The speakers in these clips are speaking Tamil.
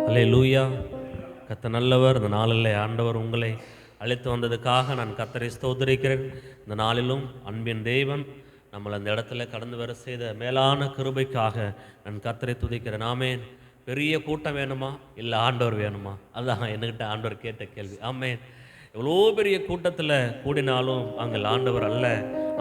அல்லேலூயா. கர்த்தர் நல்லவர். இந்த நாளில் ஆண்டவர் உங்களை அழைத்து வந்ததுக்காக நான் கர்த்தரை ஸ்தோத்திரிக்கிறேன். இந்த நாளிலும் அன்பின் தேவன் நம்மளை அந்த இடத்துல கடந்து வர செய்த மேலான கிருபைக்காக நான் கர்த்தரை துதிக்கிறேன். ஆமேன். பெரிய கூட்டம் வேணுமா இல்லை ஆண்டவர் வேணுமா? அதுதான் என்கிட்ட ஆண்டவர் கேட்ட கேள்வி. ஆமேன். எவ்வளோ பெரிய கூட்டத்தில் கூடினாலும் அங்கே ஆண்டவர் அல்ல,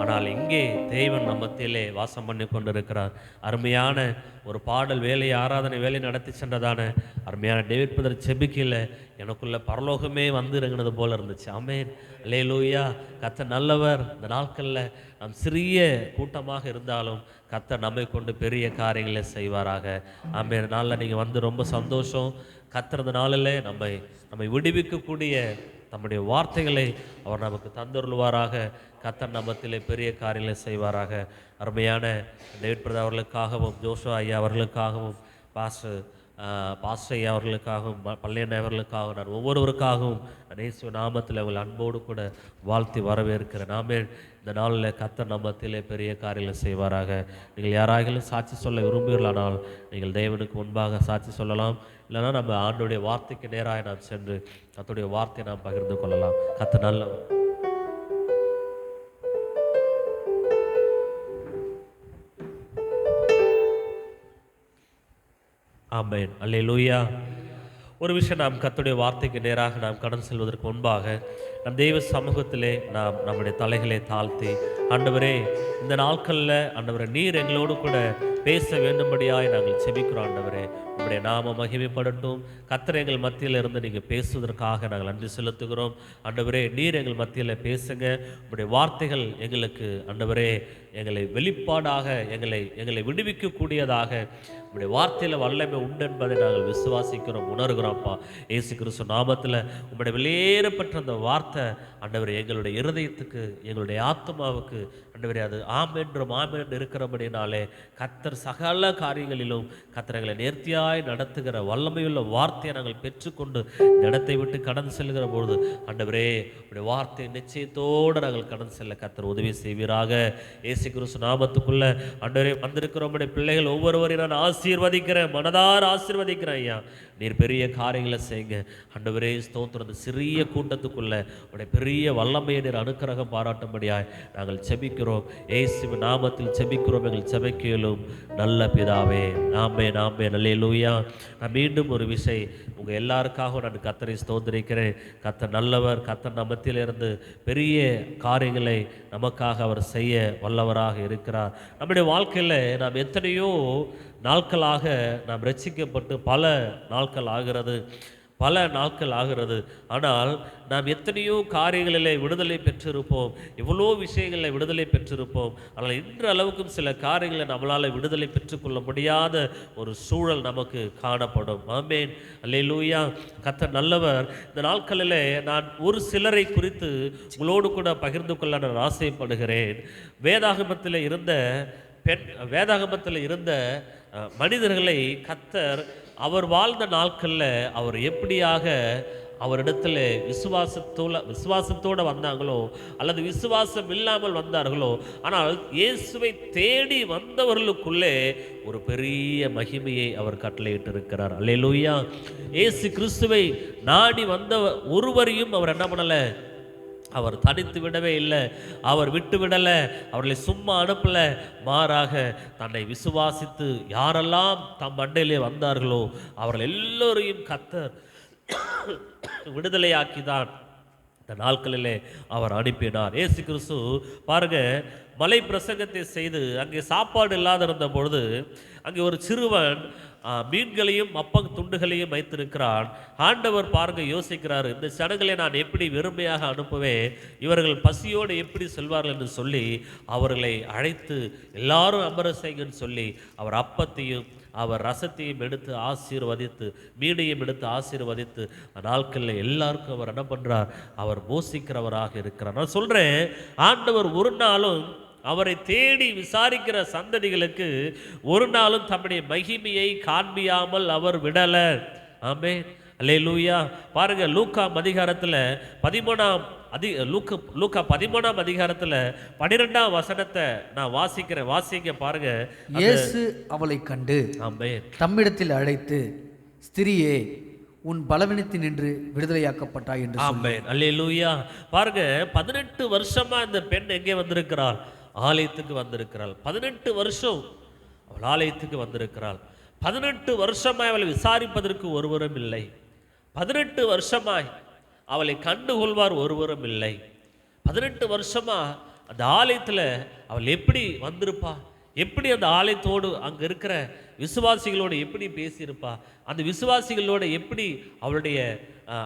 ஆனால் இங்கே தேவன் நம்ம மத்தியிலே வாசம் பண்ணி கொண்டிருக்கிறார். அருமையான ஒரு பாடல் வேலை, ஆராதனை வேலை நடத்தி சென்றதான அருமையான டேவிட் பிரதர் செபிக்கையில் எனக்குள்ள பரலோகமே வந்து இறங்கினது போல இருந்துச்சு. ஆமேன். அல்லேலூயா. கர்த்தர் நல்லவர். இந்த நாட்களில் நாம் சிறிய கூட்டமாக இருந்தாலும் கர்த்தர் நம்மை கொண்டு பெரிய காரியங்களை செய்வாராக. ஆமேன். நாளில் நீங்கள் வந்து ரொம்ப சந்தோஷம். கர்த்தர் இந்த நாளில் நம்மை விடுவிக்கக்கூடிய நம்முடைய வார்த்தைகளை அவர் நமக்கு தந்தருள்வாராக. கர்த்தர் நம்மத்திலே பெரிய காரியங்களை செய்வாராக. அருமையான டேவிட் பிரதர் அவர்களுக்காகவும், ஜோஷுவா ஐயா அவர்களுக்காகவும், பாஸ்டர் ஐயா அவர்களுக்காகவும், பள்ளியண்ண அவர்களுக்காகவும், நான் ஒவ்வொருவருக்காகவும் இயேசு நாமத்தில் அவர்கள் அன்போடு கூட வாழ்த்தி வரவேற்கிறேன். நாமே இந்த நாளில் கர்த்தர் நம்மத்திலே பெரிய காரியங்களை செய்வாராக. நீங்கள் யாராகிலும் சாட்சி சொல்ல விரும்புகிறீர்களானால் நீங்கள் தேவனுக்கு முன்பாக சாட்சி சொல்லலாம். இல்லைனா நம்ம ஆண்டுடைய வார்த்தைக்கு நேராக நாம் சென்று கர்த்தருடைய வார்த்தையை நாம் பகிர்ந்து கொள்ளலாம். கர்த்தர் நல்லவர். ஆமென். அல்லேலூயா. ஒரு விஷயம், நாம் கர்த்தருடைய வார்த்தைக்கு நேராக நாம் கடந்து செல்வதற்கு முன்பாக நம் தெய்வ சமூகத்திலே நாம் நம்முடைய தலைகளை தாழ்த்தி, ஆண்டவரே இந்த நாட்களில் ஆண்டவரே நீர் எங்களோடு கூட பேச வேண்டும்படியாய் நாங்கள் செபிக்கிறோம். ஆண்டவரே உங்களுடைய நாம மகிமைப்படட்டும். கர்த்தர் எங்கள் மத்தியில் இருந்து நீங்கள் பேசுவதற்காக நாங்கள் நன்றி செலுத்துகிறோம். ஆண்டவரே நீர் எங்கள் மத்தியில் பேசுங்க. உங்களுடைய வார்த்தைகள் எங்களுக்கு ஆண்டவரே எங்களை வெளிப்பாடாக எங்களை விடுவிக்கக்கூடியதாக உங்களுடைய வார்த்தையில் வல்லமை உண்டு என்பதை நாங்கள் விசுவாசிக்கிறோம், உணர்கிறோம்ப்பா. இயேசு கிறிஸ்து நாமத்தில் உங்களுடைய வெளியேறப்பட்ட அந்த வார்த்தை ஆண்டவரே எங்களுடைய இருதயத்துக்கு, எங்களுடைய ஆத்மாவுக்கு ஆண்டவரே அது ஆமென்றும் ஆமென் இருக்கிறபடினாலே கர்த்தர் சகல காரியங்களிலும் கர்த்தர்களை நேர்த்தியாய் நடத்துகிற வல்லமையுள்ள வார்த்தையை நாங்கள் பெற்றுக்கொண்டு இடத்தை விட்டு கடந்து செல்கிற பொழுது ஆண்டவரே உடைய வார்த்தை நிச்சயத்தோடு நாங்கள் கடந்து செல்ல கர்த்தர் உதவி செய்வீராக. இயேசு கிறிஸ்து நாமத்துக்குள்ள ஆண்டவரே வந்திருக்கிற உடைய பிள்ளைகள் ஒவ்வொருவரையும் நான் ஆசீர்வதிக்கிறேன், மனதார ஆசீர்வதிக்கிறேன். ஐயா நீர் பெரிய காரியங்களை செய்யுங்க ஆண்டவரே. ஸ்தோத்திரம். சிறிய கூட்டத்துக்குள்ள உடைய பெரிய வல்லமையை நீர் அனுக்கிரகம் பாராட்டும்படியாய் நாங்கள் செபிக்கிறோம். இயேசுவின் நாமத்தில் செபிக்கிறோம் எங்கள் செபிக்கையிலும் நல்ல பிதாவே. ஆமென் ஆமென். அல்லேலூயா. நான் மீண்டும் ஒரு விஷயம் உங்கள் எல்லாருக்காகவும் நான் கர்த்தரை ஸ்தோத்திரிக்கிறேன். கர்த்தர் நல்லவர். கர்த்தர் நம்மத்திலிருந்து பெரிய காரியங்களை நமக்காக அவர் செய்ய வல்லவராக இருக்கிறார். நம்முடைய வாழ்க்கையில் நாம் எத்தனையோ நாட்களாக நாம் ரட்சிக்கப்பட்டு பல நாட்கள் ஆகிறது. ஆனால் நாம் எத்தனையோ காரியங்களிலே விடுதலை பெற்றிருப்போம், எவ்வளோ விஷயங்களில் விடுதலை பெற்றிருப்போம். ஆனால் இன்று அளவுக்கும் சில காரியங்களை நம்மளால் விடுதலை பெற்றுக்கொள்ள முடியாத ஒரு சூழல் நமக்கு காணப்படும். ஆமென். அல்லேலூயா. கர்த்தர் நல்லவர். இந்த நாட்களில் நான் ஒரு சிலரை குறித்து உங்களோடு கூட பகிர்ந்து கொள்ள நான் ஆசைப்படுகிறேன். வேதாகமத்தில் இருந்த மனிதர்களை கர்த்தர் அவர் வாழ்ந்த நாட்களில் அவர் எப்படியாக அவரிடத்தில் விசுவாசத்தோடு வந்தாங்களோ அல்லது விசுவாசம் இல்லாமல் வந்தார்களோ, ஆனால் இயேசுவை தேடி வந்தவர்களுக்குள்ளே ஒரு பெரிய மகிமையை அவர் கட்டளையிட்டு இருக்கிறார். அல்லேலூயா. இயேசு கிறிஸ்துவை நாடி வந்த ஒருவரையும் அவர் என்ன பண்ணலை, அவர் தனித்து விடவே இல்லை, அவர் விட்டு விடலை, அவர்களை சும்மா அனுப்பலை. மாறாக தன்னை விசுவாசித்து யாரெல்லாம் தம் மண்டையிலே வந்தார்களோ அவர்கள் எல்லோரையும் கர்த்தர் விடுதலையாக்கிதான் இந்த நாட்களிலே அவர் அனுப்பினார். இயேசு கிறிஸ்து பாருங்க, மலை பிரசங்கத்தை செய்து அங்கே சாப்பாடு இல்லாத இருந்த பொழுது அங்கே ஒரு சிறுவன் மீன்களையும் துண்டுகளையும் வைத்திருக்கிறான். ஆண்டவர் பாருங்க யோசிக்கிறார், இந்த சடங்களை நான் எப்படி வெறுமையாக அனுப்புவேன், இவர்கள் பசியோடு எப்படி செல்வார்கள் என்று சொல்லி அவர்களை அழைத்து எல்லாரும் அமர செய்யுங்கன்னு சொல்லி அவர் அப்பத்தையும் அவர் ரசத்தையும் எடுத்து ஆசீர்வதித்து, மீனையும் எடுத்து ஆசீர்வதித்து நாட்களில் எல்லாருக்கும் அவர் என்ன பண்ணுறார், அவர் போஷிக்கிறவராக இருக்கிறார். நான் சொல்கிறேன், ஆண்டவர் ஒரு நாளும் அவரை தேடி விசாரிக்கிற சந்ததிகளுக்கு ஒரு நாளும் தம்முடைய மகிமையை காண்பியாமல் அவர் விடலை. ஆமென். அல்லேலூயா. பாருங்க, லூக்கா அதிகாரத்தில் 13ஆம் அதிகாரத்தில் 12ஆம் வசனத்தை நான் வாசிக்கிறேன். வாசிக்க பாருங்க. இயேசு அவளை கண்டு ஆமென் தம்மிடத்தில் அழைத்து, ஸ்திரியே, உன் பலவீனத்தினின்று விடுதலையாக்கப்பட்டாய் என்று சொன்னார். ஆமென். அல்லேலூயா. பாருங்க, 18 வருஷமா இந்த பெண் எங்கே வந்திருக்கிறாள்? ஆலயத்துக்கு வந்திருக்கிறாள். 18 வருஷம் அவள் ஆலயத்துக்கு வந்திருக்கிறாள். 18 வருஷமாய் அவளை விசாரிப்பதற்கு ஒருவரும் இல்லை. 18 வருஷமாய் அவளை கண்டுகொள்வார் ஒருவரும் இல்லை. 18 வருஷமா அந்த ஆலயத்தில் அவள் எப்படி வந்திருப்பா? எப்படி அந்த ஆலயத்தோடு அங்கே இருக்கிற விசுவாசிகளோடு எப்படி பேசியிருப்பா? அந்த விசுவாசிகளோடு எப்படி அவளுடைய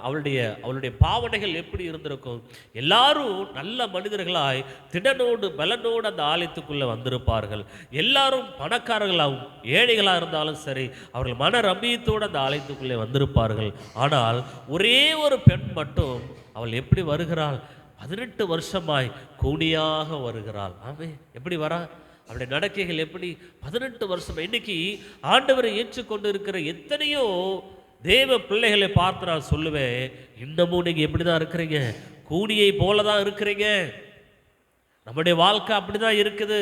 அவளுடைய பாவனைகள் எப்படி இருந்திருக்கும்? எல்லாரும் நல்ல மனிதர்களாய் திடனோடு பலனோடு அந்த ஆலயத்துக்குள்ளே வந்திருப்பார்கள். எல்லாரும் பணக்காரர்களாகவும் ஏழைகளாக இருந்தாலும் சரி, அவர்கள் மன ரம்பியத்தோடு அந்த ஆலயத்துக்குள்ளே வந்திருப்பார்கள். ஆனால் ஒரே ஒரு பெண் மட்டும் அவள் எப்படி வருகிறாள்? 18 வருஷமாய் கூடியாக வருகிறாள். ஆமே, எப்படி வரா? அவருடைய நடக்கைகள் எப்படி? 18 வருஷம். இன்னைக்கு ஆண்டவரை ஏற்றுக்கொண்டு இருக்கிற எத்தனையோ தேவ பிள்ளைகளை பார்த்து நான் சொல்லுவேன், இன்னமும் நீங்க எப்படி தான் இருக்கிறீங்க? கூடியை போல தான் இருக்கிறீங்க. நம்முடைய வாழ்க்கை அப்படிதான் இருக்குது.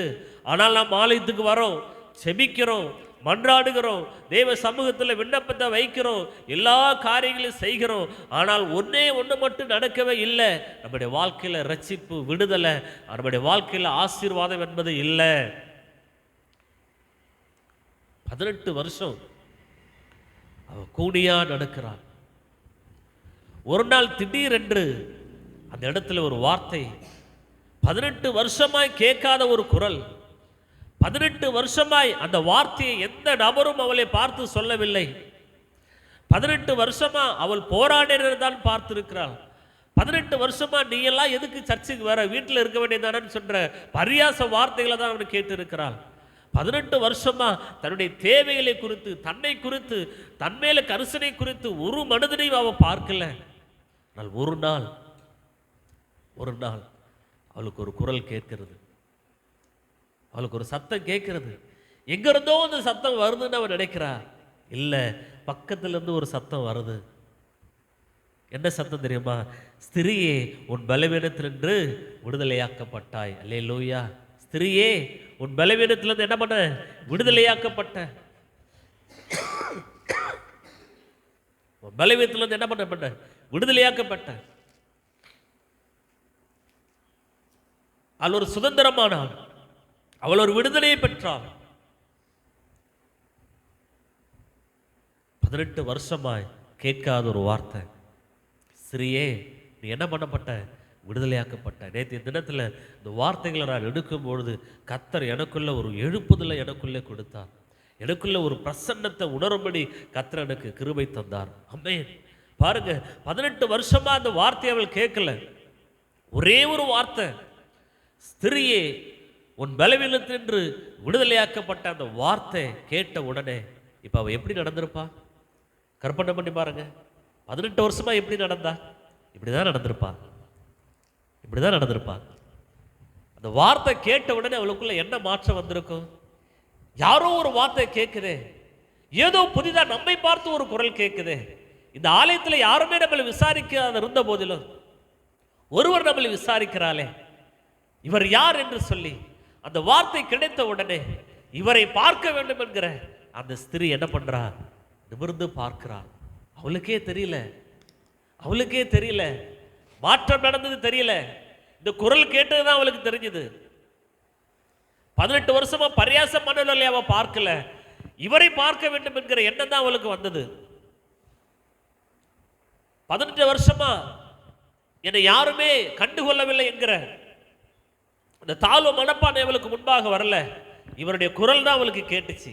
ஆனால் நாம் ஆலயத்துக்கு வரோம், செபிக்கிறோம், மன்றாடுகிறோம், தேவ சமூகத்தில் விண்ணப்பத்தை வைக்கிறோம், எல்லா காரியங்களையும் செய்கிறோம். ஆனால் ஒன்று மட்டும் நடக்கவே இல்லை. நம்முடைய வாழ்க்கையில் ரட்சிப்பு, விடுதலை, நம்முடைய வாழ்க்கையில் ஆசீர்வாதம் என்பது இல்லை. 18 வருஷம் அவ கூடியா நடக்கிறாள். ஒரு நாள் திடீரென்று அந்த இடத்துல ஒரு வார்த்தை, 18 வருஷமாய் கேட்காத ஒரு குரல், 18 வருஷமாய் அந்த வார்த்தையை எந்த நபரும் அவளை பார்த்து சொல்லவில்லை. 18 வருஷமா அவள் போராடினதான் பார்த்திருக்கிறாள். 18 வருஷமா நீ எல்லாம் எதுக்கு சர்ச்சுக்கு வர, வீட்டில் இருக்க வேண்டியதானு சொல்ற பரியாச வார்த்தைகளை தான் அவன் கேட்டு இருக்கிறாள். 18 வருஷமா தன்னுடைய தேவைகளை குறித்து, தன்னை குறித்து, தன்மேல கரிசனை குறித்து ஒரு மனிதனையும் அவன் பார்க்கல. ஆனால் ஒரு நாள் அவளுக்கு ஒரு குரல் கேட்கிறது, அவளுக்கு ஒரு சத்தம் கேட்கிறது. எங்க இருந்தோ அந்த சத்தம் வருதுன்னு அவன் நினைக்கிறா. இல்லை, பக்கத்துல இருந்து ஒரு சத்தம் வருது. என்ன சத்தம் தெரியுமா? ஸ்திரியே, உன் பலவீனத்திலிருந்து விடுதலையாக்கப்பட்டாய். அல்லேலூயா. ஸ்திரியே, உன் பலவீனத்திலிருந்து என்ன பண்ண? விடுதலையாக்கப்பட்ட. பலவீனத்திலிருந்து என்ன பண்ண? விடுதலையாக்கப்பட்ட. அவள் ஒரு சுதந்திரமானாள், அவள் ஒரு விடுதலையை பெற்றாள். 18 வருஷமாய் கேட்காத ஒரு வார்த்தை, ஸ்திரியே நீ என்ன பண்ணப்பட்ட? விடுதலையாக்கப்பட்ட. நேற்றைய தினத்தில் இந்த வார்த்தைகளை நான் எடுக்கும்பொழுது கர்த்தர் எனக்குள்ள ஒரு எழுப்புதலை எனக்குள்ளே கொடுத்தார். எனக்குள்ள ஒரு பிரசன்னத்தை உணரும்படி கர்த்தர் எனக்கு கிருபை தந்தார். ஆமென். பாருங்க, 18 வருஷமா அந்த வார்த்தையை அவள் கேட்கல. ஒரே ஒரு வார்த்தை, ஸ்திரியே உன் பலவீனத்தினின்று விடுதலையாக்கப்பட்ட. அந்த வார்த்தை கேட்ட உடனே இப்போ அவள் எப்படி நடந்திருப்பா? கற்பனை பண்ணி பாருங்க. 18 வருஷமா எப்படி நடந்தா? இப்படிதான் நடந்திருப்பா, இப்படிதான் நடந்திருப்பா. அந்த வார்த்தை கேட்ட உடனே அவளுக்குள்ள என்ன மாற்றம் வந்திருக்கும்? யாரோ ஒரு வார்த்தை கேட்குதே, ஏதோ புதிதா நம்மை பார்த்து ஒரு குரல் கேட்குதே. இந்த ஆலயத்தில் யாருமே நம்மளை விசாரிக்காத இருந்த போதிலும் ஒருவர் நம்மளை விசாரிக்கிறாளே, இவர் யார் என்று சொல்லி அந்த வார்த்தை கிடைத்த உடனே இவரை பார்க்க வேண்டும் என்கிற அந்த ஸ்திரீ என்ன பண்றா? நிமிர்ந்து பார்க்கிறாள். அவளுக்கே தெரியல மாற்றம் நடந்தது தெரியல. இந்த குரல் கேட்டதுதான் அவளுக்கு தெரிஞ்சது. 18 வருஷமா பரியாசம் பண்ணல, அவ பார்க்கல, இவரை பார்க்க வேண்டும் என்கிற எண்ணம் தான் அவளுக்கு வந்தது. 18 வருஷமா என்னை யாருமே கண்டுகொள்ளவில்லை என்கிற அந்த தாழ்வு மனப்பான்மை அவளுக்கு முன்பாக வரல. இவருடைய குரல் தான் அவளுக்கு கேட்டுச்சு.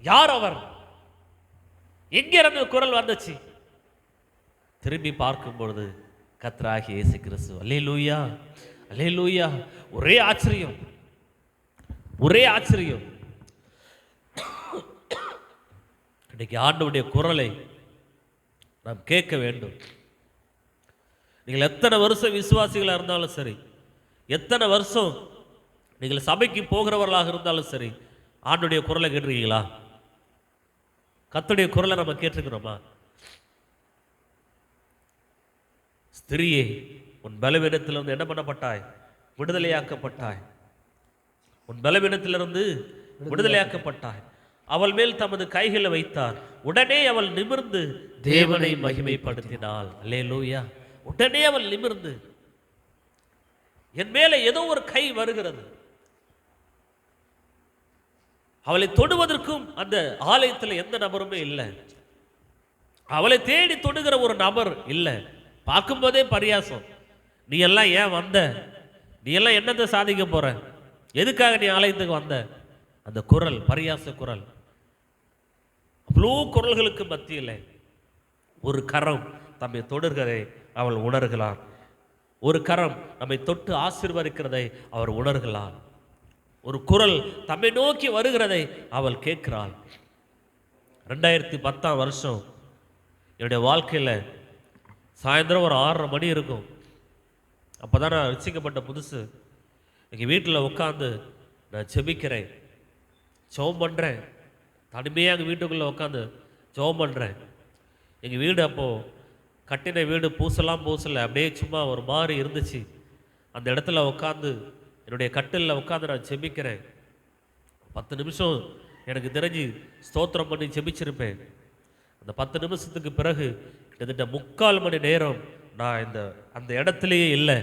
யார் அவர்? எங்கே இருந்து குரல் வந்துச்சு? திரும்பி பார்க்கும் பொழுது கர்த்தராகிய இயேசு கிறிஸ்து. அல்லேலூயா, அல்லேலூயா. ஒரே ஆச்சரியம். இன்னைக்கு ஆண்டவருடைய குரலை நாம் கேட்க வேண்டும். நீங்கள் எத்தனை வருஷம் விசுவாசிகளாக இருந்தாலும் சரி, எத்தனை வருஷம் நீங்கள் சபைக்கு போகிறவர்களாக இருந்தாலும் சரி, ஆண்டவருடைய குரலை கேட்டிருக்கீங்களா? கர்த்தருடைய குரலை நம்ம கேட்டிருக்கிறோமா? ஸ்திரியே, உன் பலவீனத்திலிருந்து என்ன பண்ணப்பட்டாய்? விடுதலையாக்கப்பட்டாய். உன் பலவீனத்திலிருந்து விடுதலையாக்கப்பட்டாய். அவள் மேல் தமது கைகளை வைத்தார். உடனே அவள் நிமிர்ந்து தேவனை மகிமைப்படுத்தினாள். அல்லேலூயா. உடனே அவள் நிமிர்ந்து, என் மேல ஏதோ ஒரு கை வருகிறது. அவளை தொடுவதற்கும் அந்த ஆலயத்தில் எந்த நபருமே இல்லை. அவளை தேடி தொடுகிற ஒரு நபர் இல்லை. பார்க்கும்போதே பரியாசம். நீ எல்லாம் ஏன் வந்த? நீ எல்லாம் என்னத்தை சாதிக்க போற? எதுக்காக நீ ஆலயத்துக்கு வந்த? அந்த குரல், பரியாச குரல். அவ்வளோ குரல்களுக்கு மத்தியில் ஒரு கரம் தம்மை தொடுகிறதை அவள் உணர்கிறார். ஒரு கரம் நம்மை தொட்டு ஆசீர்வதிக்கிறதை அவர் உணர்கிறார். ஒரு குரல் தம்மை நோக்கி வருகிறதை அவள் கேட்கிறாள். 2010 வருஷம் என்னுடைய வாழ்க்கையில் சாயந்தரம் ஒரு 6:30 மணி இருக்கும். அப்போ தான் நான் ரசிக்கப்பட்ட புதுசு. எங்கள் வீட்டில் உட்காந்து நான் செபிக்கிறேன், ஜெபம் பண்ணுறேன். தனிமையாக எங்கள் வீட்டுக்குள்ளே உட்காந்து ஜெபம் பண்ணுறேன். எங்கள் வீடு அப்போது கட்டின வீடு, பூசலாம் பூசலை, அப்படியே சும்மா ஒரு மாதிரி இருந்துச்சு. அந்த இடத்துல உட்காந்து என்னுடைய கட்டிலில் உட்காந்து நான் செபிக்கிறேன். 10 நிமிஷம் எனக்கு தெரிஞ்சு ஸ்தோத்திரம் பண்ணி செபிச்சிருப்பேன். அந்த 10 நிமிஷத்துக்கு பிறகு கிட்டத்தட்ட 3/4 மணி நேரம் நான் அந்த இடத்துலையே இல்லை.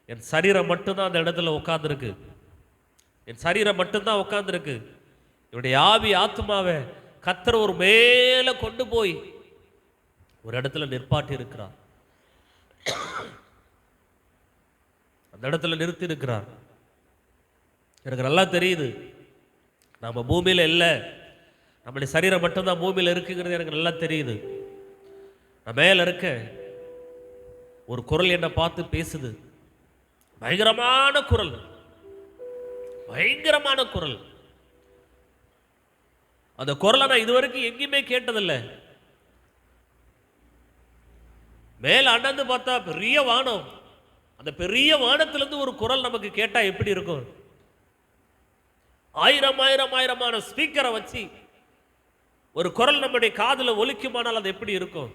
என் சரீரம் மட்டும்தான் அந்த இடத்துல உட்காந்துருக்கு. என் சரீரம் மட்டும்தான் உட்காந்துருக்கு. என்னுடைய ஆவி ஆத்மாவை கர்த்தர் ஒரு மேலே கொண்டு போய் ஒரு இடத்துல நிற்பாட்டி இருக்கிறார். அந்த இடத்துல நிறுத்தி இருக்கிறார். எனக்கு நல்லா தெரியுது, நம்ம பூமியில் இல்லை, நம்முடைய சரீரம் மட்டும்தான் பூமியில் இருக்குங்கிறது எனக்கு நல்லா தெரியுது. நான் மேலே இருக்க ஒரு குரல் என்னை பார்த்து பேசுது. பயங்கரமான குரல், பயங்கரமான குரல். அந்த குரலை நான் இதுவரைக்கும் எங்கேயுமே கேட்டதில்லை. மேல அண்ணந்து பார்த்தா பெரிய வானம். அந்த பெரிய வானத்திலிருந்து ஒரு குரல் நமக்கு கேட்டா எப்படி இருக்கும்? ஆயிரமான ஸ்பீக்கரை வச்சு ஒரு குரல் நம்முடைய காதுல ஒலிக்குமானால் அது எப்படி இருக்கும்?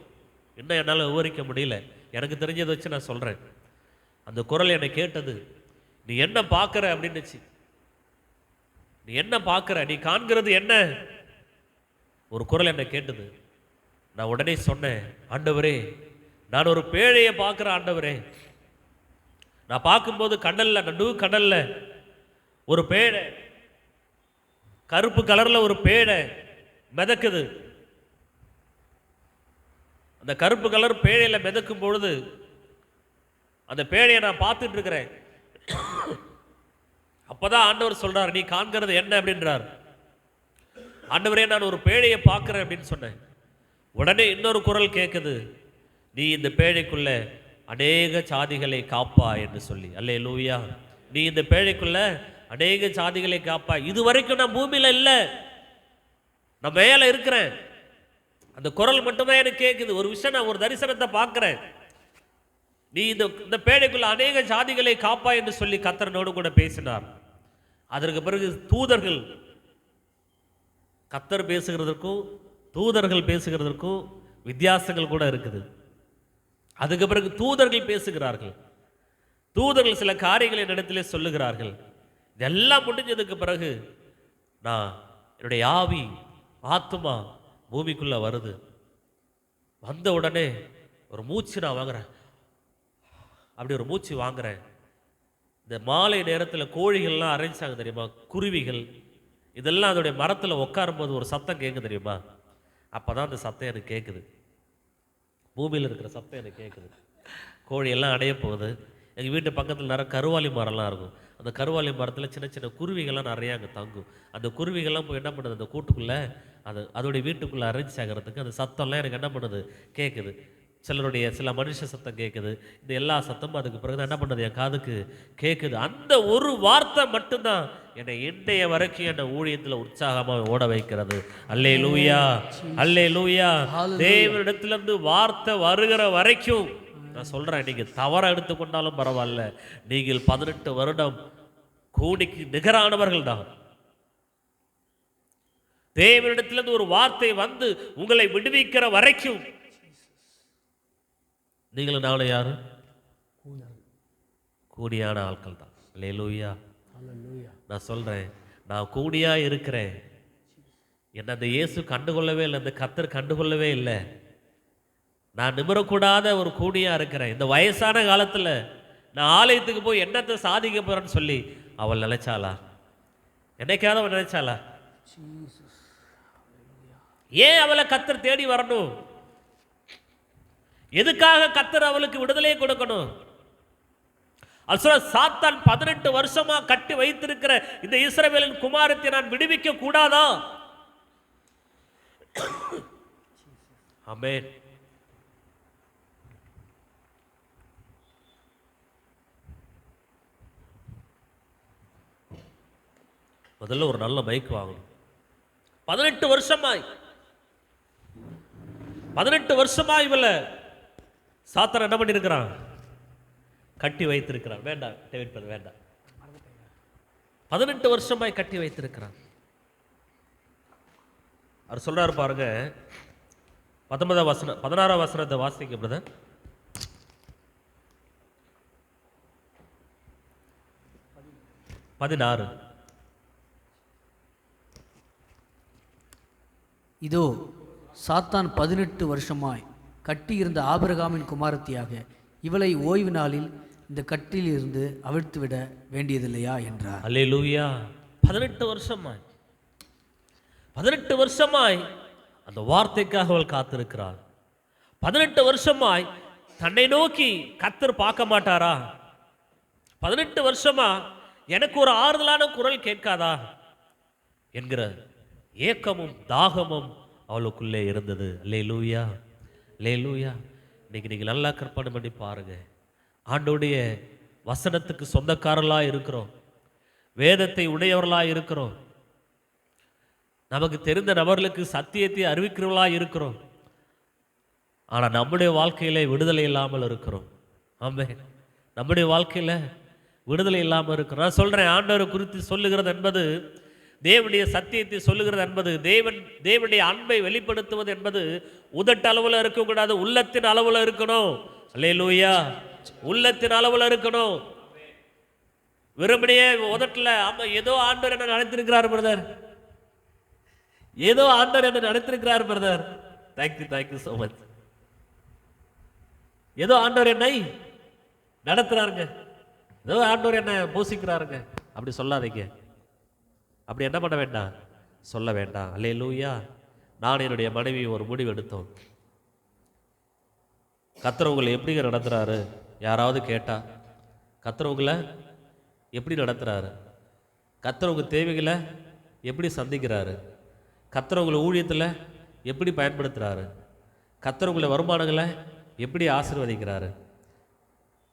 இன்னும் என்னால் விவரிக்க முடியல. எனக்கு தெரிஞ்சதை வச்சு நான் சொல்றேன். அந்த குரல் என்னை கேட்டது, நீ என்ன பார்க்கிற அப்படின்னுச்சு. நீ என்ன பார்க்கிற? நீ காண்கிறது என்ன? ஒரு குரல் என்னை கேட்டது. நான் உடனே சொன்னேன், ஆண்டவரே, நான் ஒரு பேழையை பார்க்கிறேன் ஆண்டவரே. நான் பார்க்கும்போது கடல்ல, நடு கடல்ல ஒரு பேழை, கருப்பு கலர்ல ஒரு பேழை மிதக்குது. அந்த கருப்பு கலர் பேழையில மிதக்கும் பொழுது அந்த பேழையை நான் பார்த்துட்டு இருக்கிறேன். அப்பதான் ஆண்டவர் சொல்றார், நீ காண்கிறது என்ன அப்படின்றார். ஆண்டவரே, நான் ஒரு பேழையை பார்க்கிறேன் அப்படின்னு சொன்னேன். உடனே இன்னொரு குரல் கேட்குது, நீ இந்த பேழைக்குள்ள அநேக சாதிகளை காப்பா என்று சொல்லி. அல்லேலூயா. நீ இந்த பேழைக்குள்ள அநேக சாதிகளை காப்பா. இது வரைக்கும் நான் பூமியில இல்லை, நான் மேல இருக்கிறேன். அந்த குரல் மட்டும்தான் எனக்கு கேட்குது. ஒரு விஷயம், நான் ஒரு தரிசனத்தை பார்க்கிறேன். நீ இந்த பேழைக்குள்ள அநேக சாதிகளை காப்பா என்று சொல்லி கர்த்தரோடு கூட பேசினார். அதற்கு பிறகு தூதர்கள், கர்த்தர் பேசுகிறதற்கும் தூதர்கள் பேசுகிறதற்கும் வித்தியாசங்கள் கூட இருக்குது. அதுக்கு பிறகு தூதர்கள் பேசுகிறார்கள். தூதர்கள் சில காரியங்களை என்னிடத்திலே சொல்லுகிறார்கள். இதெல்லாம் முடிஞ்சதுக்கு பிறகு நான் என்னுடைய ஆவி ஆத்மா பூமிக்குள்ள வருது. வந்த உடனே ஒரு மூச்சு நான் வாங்குறேன். அப்படி ஒரு மூச்சு வாங்குறேன். இந்த மாலை நேரத்தில் கோழிகள்லாம் அரைஞ்சாங்க தெரியுமா, குருவிகள் இதெல்லாம் அதோடைய மரத்தில் உட்காரும்போது ஒரு சத்தம் கேட்குது தெரியுமா. அப்போதான் அந்த சத்தம் எனக்கு கேட்குது. பூமியில் இருக்கிற சத்தம் எனக்கு கேட்குது. கோழியெல்லாம் அடைய போகுது. எங்கள் வீட்டு பக்கத்தில் நிறைய கருவாலி மரம்லாம் இருக்கும். அந்த கருவாலி மரத்தில் சின்ன சின்ன குருவிகள்லாம் நிறையா அங்கே தங்கும். அந்த குருவிகள்லாம் போய் என்ன பண்ணுது, அந்த கூட்டுக்குள்ளே அதோடைய வீட்டுக்குள்ளே அரேஞ்ச் ஆகிறதுக்கு அந்த சத்தம்லாம் எனக்கு என்ன பண்ணுது, கேட்குது. சில மனுஷ சத்தம் கேட்குது. இந்த எல்லா சத்தமும் அதுக்கு பிறகு என்ன பண்ணுது, என் காதுக்கு கேட்குது. அந்த ஒரு வார்த்தை மட்டும்தான் என்னை இன்றைய வரைக்கும் என்னை ஊழியத்தில் உற்சாகமாக ஓட வைக்கிறது. அல்லேலூயா, அல்லேலூயா. தேவனிடத்திலிருந்து வார்த்தை வருகிற வரைக்கும் நான் சொல்கிறேன், நீங்கள் தவற எடுத்துக்கொண்டாலும் பரவாயில்ல, நீங்கள் 18 வருடம் கூடிக்கு நிகரானவர்கள் தான். தேவனிடத்திலிருந்து ஒரு வார்த்தை வந்து உங்களை விடுவிக்கிற வரைக்கும் நீங்களும் நானும் யாரு? கூடியான ஆட்கள் தான். அல்லேலூயா. நான் சொல்றேன், நான் கூடியா இருக்கிறேன். என்ன அந்த இயேசு கண்டுகொள்ளவே இல்லை, அந்த கர்த்தர் கண்டுகொள்ளவே இல்லை. நான் நிமிரக்கூடாத ஒரு கூனியா இருக்கிறேன். இந்த வயசான காலத்துல நான் ஆலயத்துக்கு போய் என்னத்தை சாதிக்க போறேன்னு சொல்லி அவள் நினைச்சாளா? என்னைக்காவது அவள் நினைச்சாளா? ஏன் அவளை கர்த்தர் தேடி வரணும்? எதுக்காக கர்த்தர் அவளுக்கு விடுதலை கொடுக்கணும்? சாத்தான் 18 வருஷமா கட்டி வைத்திருக்கிற இந்த இஸ்ரவேலின் குமாரத்தை நான் விடுவிக்க கூடாதா? ஆமென். முதல்ல ஒரு நல்ல மைக் வாங்கணும். 18 வருஷமாய் இவள சாத்தான் என்ன பண்ணிருக்கிறான்? கட்டி வைத்திருக்கிறான். வேண்டாம், டேவிட் பண்ண வேண்டாம். 18 வருஷமாய் கட்டி வைத்திருக்கிறான். அவர் சொல்றாரு பாருங்க, 16ஆம் வசனத்தை வாசிங்க பிரதர். இதோ சாத்தான் 18 வருஷமாய் கட்டியிருந்த ஆபிரகாமின் குமாரத்தியாக இவளை ஓய்வு நாளில் இந்த கட்டிலிருந்து அவிழ்த்துவிட வேண்டியதில்லையா என்றார். அல்லேலூயா. 18 வருஷமாய் அந்த வார்த்தைக்காக அவள் காத்திருக்கிறாள். 18 வருஷமாய் தன்னை நோக்கி கர்த்தர் பார்க்க மாட்டாரா? 18 வருஷமா எனக்கு ஒரு ஆறுதலான குரல் கேட்காதா என்கிற ஏக்கமும் தாகமும் அவளுக்குள்ளே இருந்தது. அல்லேலூயா, அல்லேலூயா. இன்னைக்கு நீங்கள் நல்லா கற்பனை பண்ணி பாருங்க. ஆண்டோடைய வசனத்துக்கு சொந்தக்காரர்களாக இருக்கிறோம், வேதத்தை உடையவர்களாக இருக்கிறோம், நமக்கு தெரிந்த நபர்களுக்கு சத்தியத்தை அறிவிக்கிறவர்களாக இருக்கிறோம். ஆனால் நம்முடைய வாழ்க்கையில விடுதலை இல்லாமல் இருக்கிறோம். ஆமென். நம்முடைய வாழ்க்கையில விடுதலை இல்லாமல் இருக்கிறோம். நான் சொல்றேன், ஆண்டவரை குறித்து சொல்லுகிறது என்பது, தேவனுடைய சத்தியத்தை சொல்லுகிறது என்பது, தேவனுடைய அன்பை வெளிப்படுத்துவது என்பது உதட்டு அளவில் இருக்கக்கூடாது, உள்ளத்தின் அளவில் இருக்கணும். அல்லேலூயா. உள்ளத்தின் அளவில் இருக்கணும். வெறுமனையே உதட்டில் ஆமா ஏதோ ஆண்டவர் என்ன நடத்திருக்கிறார் பிரதர், ஏதோ ஆண்டவர் என்ன நடத்திருக்கிறார் பிரதர், தேங்க்யூ சோ மச், ஏதோ ஆண்டவர் என்னை நடத்துறாருங்க, ஏதோ ஆண்டவர் என்ன போஷிக்கிறாருங்க, அப்படி சொல்லாதீங்க. அப்படி என்ன பண்ண வேண்டாம், சொல்ல வேண்டாம். அல்லேலூயா. நான் என்னுடைய மனைவி ஒரு முடிவு எடுத்தோம். கர்த்தர் உங்களை எப்படிங்க நடத்துறாரு யாராவது கேட்டா, கர்த்தர் உங்களை எப்படி நடத்துறாரு, கர்த்தர் உங்க தேவைகளை எப்படி சந்திக்கிறாரு, கர்த்தர் உங்களை ஊழியத்தில் எப்படி பயன்படுத்துறாரு, கர்த்தர் உங்களை வருமானங்களை எப்படி ஆசீர்வதிக்கிறாரு,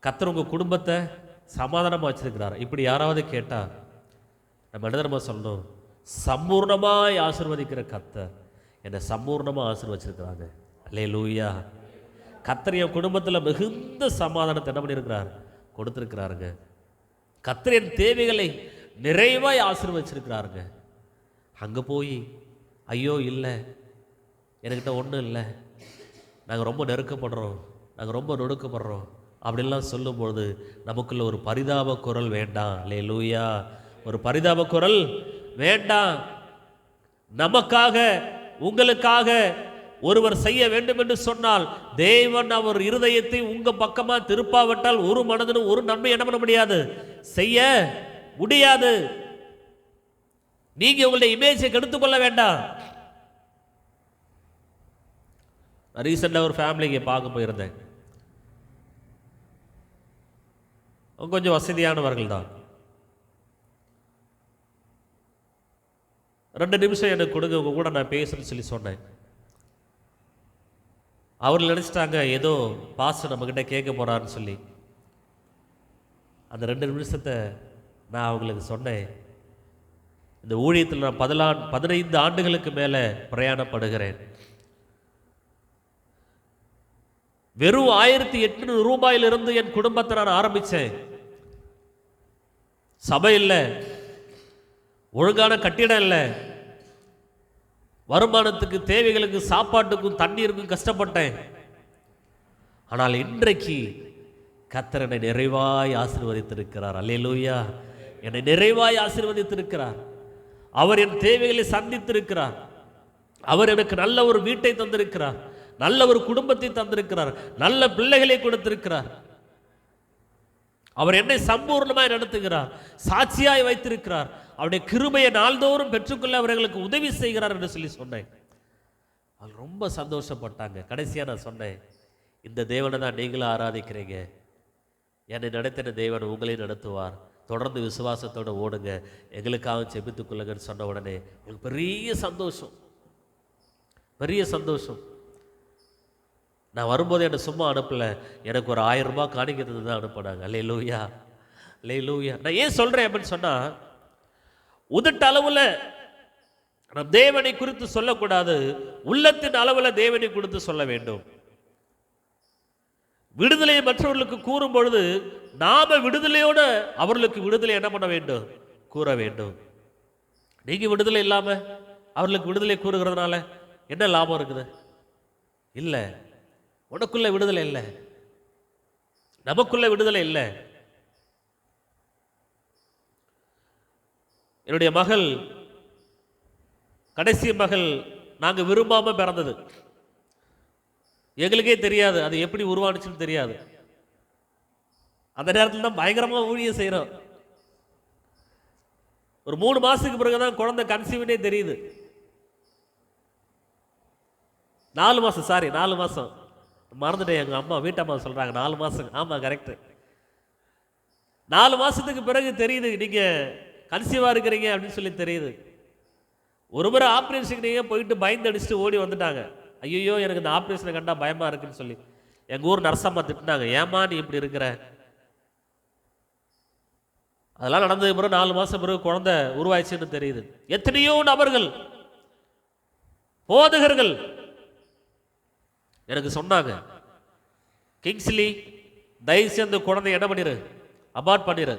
கர்த்தர் உங்க குடும்பத்தை சமாதானமாக வச்சிருக்கிறாரு, இப்படி யாராவது கேட்டா நம்ம என்ன சொல்லணும், சம்பூர்ணமாய் ஆசீர்வதிக்கிற கர்த்தர் என்னை சம்பூர்ணமாக ஆசீர்வச்சிருக்கிறாங்க. அல்லேலூயா. கர்த்தர் என் குடும்பத்தில் மிகுந்த சமாதானத்தை என்ன பண்ணியிருக்கிறார், கொடுத்துருக்கிறாருங்க. கர்த்தர் என் தேவைகளை நிறைவாய் ஆசீர்வச்சிருக்கிறாருங்க. அங்கே போய் ஐயோ இல்லை என்கிட்ட ஒன்றும் இல்லை, நாங்கள் ரொம்ப நெருக்கப்படுறோம், நாங்கள் ரொம்ப நொடுக்கப்படுறோம் அப்படின்லாம் சொல்லும்பொழுது நமக்குள்ள ஒரு பரிதாப குரல் வேண்டாம். அல்லேலூயா. ஒரு பரிதாப குரல் வேண்டாம். நமக்காக உங்களுக்காக ஒருவர் செய்ய வேண்டும் என்று சொன்னால் தேவன் அவர் இருதயத்தை உங்க பக்கமா திருப்பாவிட்டால் ஒரு மனதிலும் ஒரு நன்மை என்ன பண்ண முடியாது, செய்ய முடியாது. நீங்க உங்களுடைய இமேஜை கெடுத்துக் கொள்ள வேண்டாம். ரீசெண்டா ஒரு ஃபேமிலிக்கு பார்க்க போயிருந்தேன். கொஞ்சம் வசதியானவர்கள் தான். 2 நிமிஷம் எனக்கு கொடுங்க, உங்க கூட நான் பேசுறேன்னு சொல்லி சொன்னேன். அவர் நினச்சிட்டாங்க ஏதோ பாஸ்டர் நம்மக்கிட்ட கேட்க போகிறாருன்னு சொல்லி. அந்த 2 நிமிஷத்தை நான் அவங்களுக்கு சொன்னேன், இந்த ஊழியத்தில் நான் 15 ஆண்டுகளுக்கு மேலே பிரயாணப்படுகிறேன். வெறும் 1800 ரூபாயிலிருந்து என் குடும்பத்தை நான் ஆரம்பித்தேன். சபை இல்லை, ஒழுங்கான கட்டிடம் இல்லை, வருமானத்துக்கு தேவைகளுக்கு சாப்பாட்டுக்கும் தண்ணீருக்கும் கஷ்டப்பட்டேன். ஆனால் இன்றைக்கு கர்த்தர் என்னை நிறைவாய் ஆசீர்வதித்திருக்கிறார். அல்லேலூயா. என்னை நிறைவாய் ஆசீர்வதித்திருக்கிறார். அவர் என் தேவைகளை சந்தித்திருக்கிறார். அவர் எனக்கு நல்ல ஒரு வீட்டை தந்திருக்கிறார், நல்ல ஒரு குடும்பத்தை தந்திருக்கிறார், நல்ல பிள்ளைகளை கொடுத்திருக்கிறார். அவர் என்னை சம்பூர்ணமாய் நடத்துகிறார், சாட்சியாய் வைத்திருக்கிறார். அவருடைய கிருபையை நாள்தோறும் பெற்றுக்கொள்ள அவர்களுக்கு உதவி செய்கிறார் என்று சொல்லி சொன்னேன். அவர் ரொம்ப சந்தோஷப்பட்டாங்க. கடைசியாக நான் சொன்னேன், இந்த தேவனை தான் நீங்களும் ஆராதிக்கிறீங்க, என்னை நடத்தின தேவன் உங்களையும் நடத்துவார், தொடர்ந்து விசுவாசத்தோடு ஓடுங்க, எங்களுக்காக செபித்துக் கொள்ளுங்கன்னு சொன்ன உடனே உங்களுக்கு பெரிய சந்தோஷம், பெரிய சந்தோஷம். நான் வரும்போது என்னை சும்மா அனுப்பலை, எனக்கு ஒரு 1000 ரூபாய் காணிக்கிறது தான் அனுப்பினாங்க. அல்லேலூயா, அல்லேலூயா. நான் ஏன் சொல்கிறேன் அப்படின்னு சொன்னால், உதட்டு அளவில் நம் தேவனை குறித்து சொல்லக்கூடாது, உள்ளத்தின் அளவில் தேவனை குறித்து சொல்ல வேண்டும். விடுதலையை மற்றவர்களுக்கு கூறும் பொழுது நாம விடுதலையோட அவர்களுக்கு விடுதலை என்ன பண்ண வேண்டும்? கூற வேண்டும். நீங்க விடுதலை இல்லாம அவர்களுக்கு விடுதலை கூறுகிறதுனால என்ன லாபம் இருக்குது? இல்லை. உனக்குள்ள விடுதலை இல்லை, நமக்குள்ள விடுதலை இல்லை. என்னுடைய மகள், கடைசி மகள், நாங்க விரும்பாம பிறந்தது. எங்களுக்கே தெரியாது அது எப்படி உருவானுச்சுன்னு தெரியாது. அந்த நேரத்தில் தான் பயங்கரமா ஊழியம் செய்யறோம். ஒரு 3 மாசத்துக்கு பிறகுதான் குழந்தை கன்சீவ்னே தெரியுது. 4 மாசம், சாரி 4 மாசம் மறந்துட்டேன். எங்க அம்மா, வீட்டம்மா சொல்றாங்க 4 மாசம். ஆமா, கரெக்ட். 4 மாசத்துக்கு பிறகு தெரியுது நீங்க கன்சீவா இருக்கிறீங்க அப்படின்னு சொல்லி தெரியுது. ஒரு முறை ஆப்ரேஷன் நீங்க போயிட்டு பயந்து அடிச்சுட்டு ஓடி வந்துட்டாங்க. ஐயோ, எனக்கு இந்த ஆப்ரேஷனை கண்டா பயமா இருக்குன்னு சொல்லி எங்க ஊர் நர்சம்மா திட்டினாங்க, ஏமா நீ இப்படி இருக்கிற. அதெல்லாம் நடந்தது பிறகு 4 மாசம் பிறகு குழந்தை உருவாயிடுச்சுன்னு தெரியுது. எத்தனையோ நபர்கள், போதகர்கள் எனக்கு சொன்னாங்க, கிங்ஸ்லி தயவுசெய்து அந்த குழந்தை என்ன பண்ணிரு, அபார்ட் பண்ணிரு.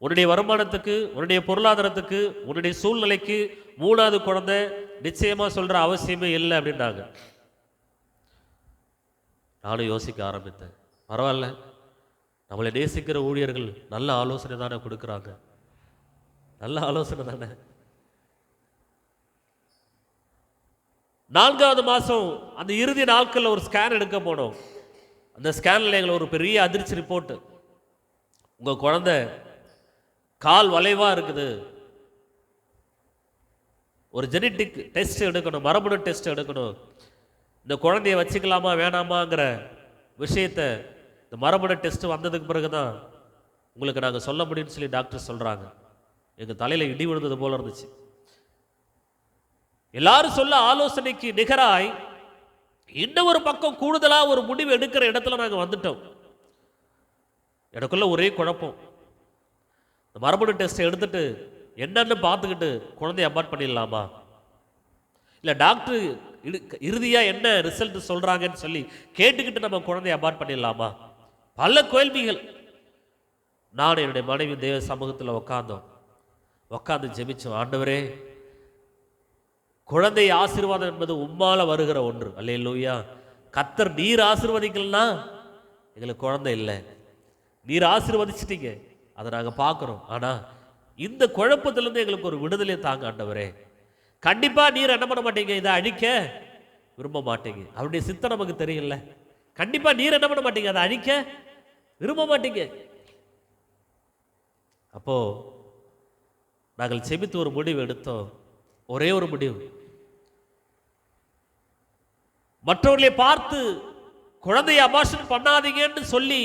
உன்னுடைய வருமானத்துக்கு, உன்னுடைய பொருளாதாரத்துக்கு, உன்னுடைய சூழ்நிலைக்கு 3வது குழந்தை நிச்சயமா சொல்ற அவசியமே இல்லை அப்படின்னாங்க. நானும் யோசிக்க ஆரம்பித்தேன், பரவாயில்ல, நம்மளை நேசிக்கிற ஊழியர்கள் நல்ல ஆலோசனை தானே கொடுக்குறாங்க, நல்ல ஆலோசனை தானே. 4வது மாதம் அந்த இறுதி நாட்களில் ஒரு ஸ்கேன் எடுக்க போனோம். அந்த ஸ்கேனில் எங்களுக்கு ஒரு பெரிய அதிர்ச்சி ரிப்போர்ட், உங்கள் குழந்தை கால் வளைவாக இருக்குது, ஒரு ஜெனட்டிக் டெஸ்ட் எடுக்கணும், மரபணு டெஸ்ட் எடுக்கணும், இந்த குழந்தைய வச்சுக்கலாமா வேணாமாங்கிற விஷயத்தை இந்த மரபணு டெஸ்ட் வந்ததுக்கு பிறகு தான் உங்களுக்கு நாங்கள் சொல்ல முடியும்னு சொல்லி டாக்டர் சொல்கிறாங்க. எங்கள் தலையில் இடி விழுந்தது போல இருந்துச்சு. எல்லாரும் சொல்ல ஆலோசனைக்கு நிகராய் இன்னும் ஒரு பக்கம் கூடுதலாக ஒரு முடிவு எடுக்கிற இடத்துல நாங்கள் வந்துட்டோம். எனக்குள்ள ஒரே குழப்பம். இந்த மரபணு டெஸ்ட்டை எடுத்துட்டு என்னன்னு பார்த்துக்கிட்டு குழந்தைய அபார்ட் பண்ணிடலாமா, இல்லை டாக்டர் இறுதியாக என்ன ரிசல்ட் சொல்கிறாங்கன்னு சொல்லி கேட்டுக்கிட்டு நம்ம குழந்தைய அபார்ட் பண்ணிடலாமா, பல கேள்விகள். நான் என்னுடைய மனைவி தேவ சமூகத்தில் உட்காந்து ஜெபிச்சோம். ஆண்டவரே, குழந்தை ஆசீர்வாதம் என்பது உம்மால வருகிற ஒன்று. அல்லேலூயா. கர்த்தர் நீர் ஆசீர்வதிக்கலன்னா எங்களுக்கு குழந்தை இல்லை, நீர் ஆசீர்வதிச்சிட்டீங்க, அதை நாங்கள் பார்க்குறோம். ஆனால் இந்த குழப்பத்திலிருந்து எங்களுக்கு ஒரு விடுதலை தாங்க ஆண்டவரே. கண்டிப்பாக நீர் என்ன பண்ண மாட்டீங்க, இதை அழிக்க விரும்ப மாட்டீங்க. அவருடைய சித்தம் நமக்கு தெரியல. கண்டிப்பாக நீர் என்ன பண்ண மாட்டீங்க, அதை அழிக்க விரும்ப மாட்டீங்க. அப்போ நாங்கள் செபித்து ஒரு முடிவு எடுத்தோம். ஒரே ஒரு முடிவு, மற்றவர்களை பார்த்து குழந்தையை அபார்ஷன் பண்ணாதீங்கன்னு சொல்லி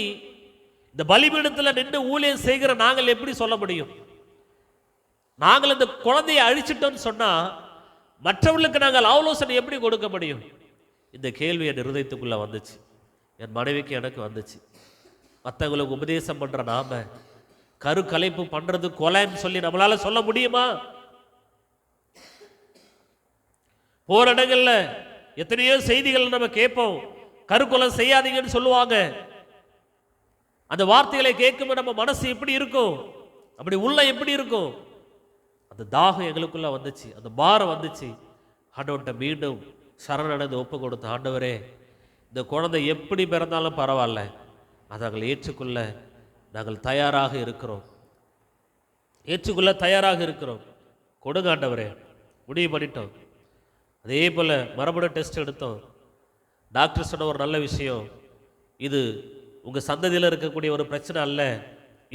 இந்த பலிபீடத்தில் நின்று ஊழியம் செய்கிற நாங்கள் எப்படி சொல்ல முடியும்? நாங்கள் இந்த குழந்தையை அழிச்சிட்டோம்னு சொன்னா மற்றவர்களுக்கு நாங்கள் ஆலோசனை எப்படி கொடுக்க முடியும்? இந்த கேள்வி என் இருதயத்துக்குள்ள வந்துச்சு, என் மனைவிக்கு எனக்கு வந்துச்சு. மற்றவங்களுக்கு உபதேசம் பண்ற நாம கருக்கலைப்பு பண்றது கொலைன்னு சொல்லி நம்மளால சொல்ல முடியுமா? போற இடங்கள்ல எத்தனையோ செய்திகள் நம்ம கேட்போம், கருக்கொலை செய்யாதீங்கன்னு சொல்லுவாங்க. அந்த வார்த்தைகளை கேட்கும் நம்ம மனசு எப்படி இருக்கும், அப்படி உள்ள எப்படி இருக்கும்? அந்த தாகம் எங்களுக்குள்ள வந்துச்சு, அந்த பாரம் வந்துச்சு. ஆண்டவர்கிட்ட மீண்டும் சரணடைந்து ஒப்பு கொடுத்த, ஆண்டவரே, இந்த குழந்தை எப்படி பிறந்தாலும் பரவாயில்ல, அதை நாங்கள் ஏற்றுக்கொள்ள நாங்கள் தயாராக இருக்கிறோம், ஏற்றுக்கொள்ள தயாராக இருக்கிறோம். கொடுங்க ஆண்டவரே, முடிவு பண்ணிட்டோம். அதே போல் மரபணு டெஸ்ட் எடுத்தோம். டாக்டர் சொன்ன ஒரு நல்ல விஷயம், இது உங்கள் சந்ததியில் இருக்கக்கூடிய ஒரு பிரச்சனை அல்ல,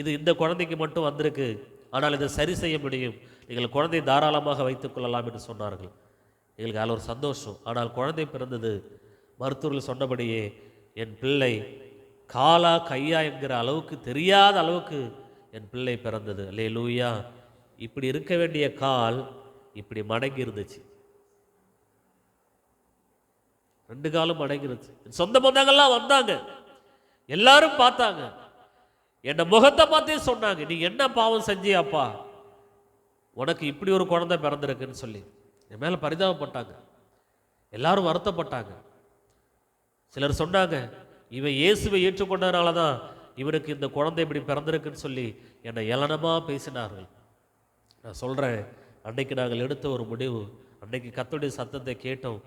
இது இந்த குழந்தைக்கு மட்டும் வந்திருக்கு, ஆனால் இதை சரி செய்ய முடியும், நீங்கள் குழந்தை தாராளமாக வைத்துக் கொள்ளலாம் என்று சொன்னார்கள். எங்களுக்கு அதில் ஒரு சந்தோஷம். ஆனால் குழந்தை பிறந்தது. மருத்துவர்கள் சொன்னபடியே என் பிள்ளை காலா கையா என்கிற அளவுக்கு தெரியாத அளவுக்கு என் பிள்ளை பிறந்தது. அல்லேலூயா. இப்படி இருக்க வேண்டிய கால் இப்படி மடங்கி இருந்துச்சு. 2 காலும் மடங்கிருச்சு. சொந்த பந்தங்கள்லாம் வந்தாங்க, எல்லாரும் பார்த்தாங்க, என்னை முகத்தை பார்த்தே சொன்னாங்க, நீ என்ன பாவம் செஞ்சியாப்பா, உனக்கு இப்படி ஒரு குழந்தை பிறந்திருக்குன்னு சொல்லி என் மேலே பரிதாபப்பட்டாங்க. எல்லாரும் வருத்தப்பட்டாங்க. சிலர் சொன்னாங்க, இவன் இயேசுவை ஏற்றுக்கொண்டதுனால தான் இவனுக்கு இந்த குழந்தை இப்படி பிறந்திருக்குன்னு சொல்லி என்னை ஏளனமாக பேசினார்கள். நான் சொல்கிறேன், அன்னைக்கு நாங்கள் எடுத்த ஒரு முடிவு, அன்னைக்கு கர்த்தருடைய சத்தத்தை கேட்டோம்,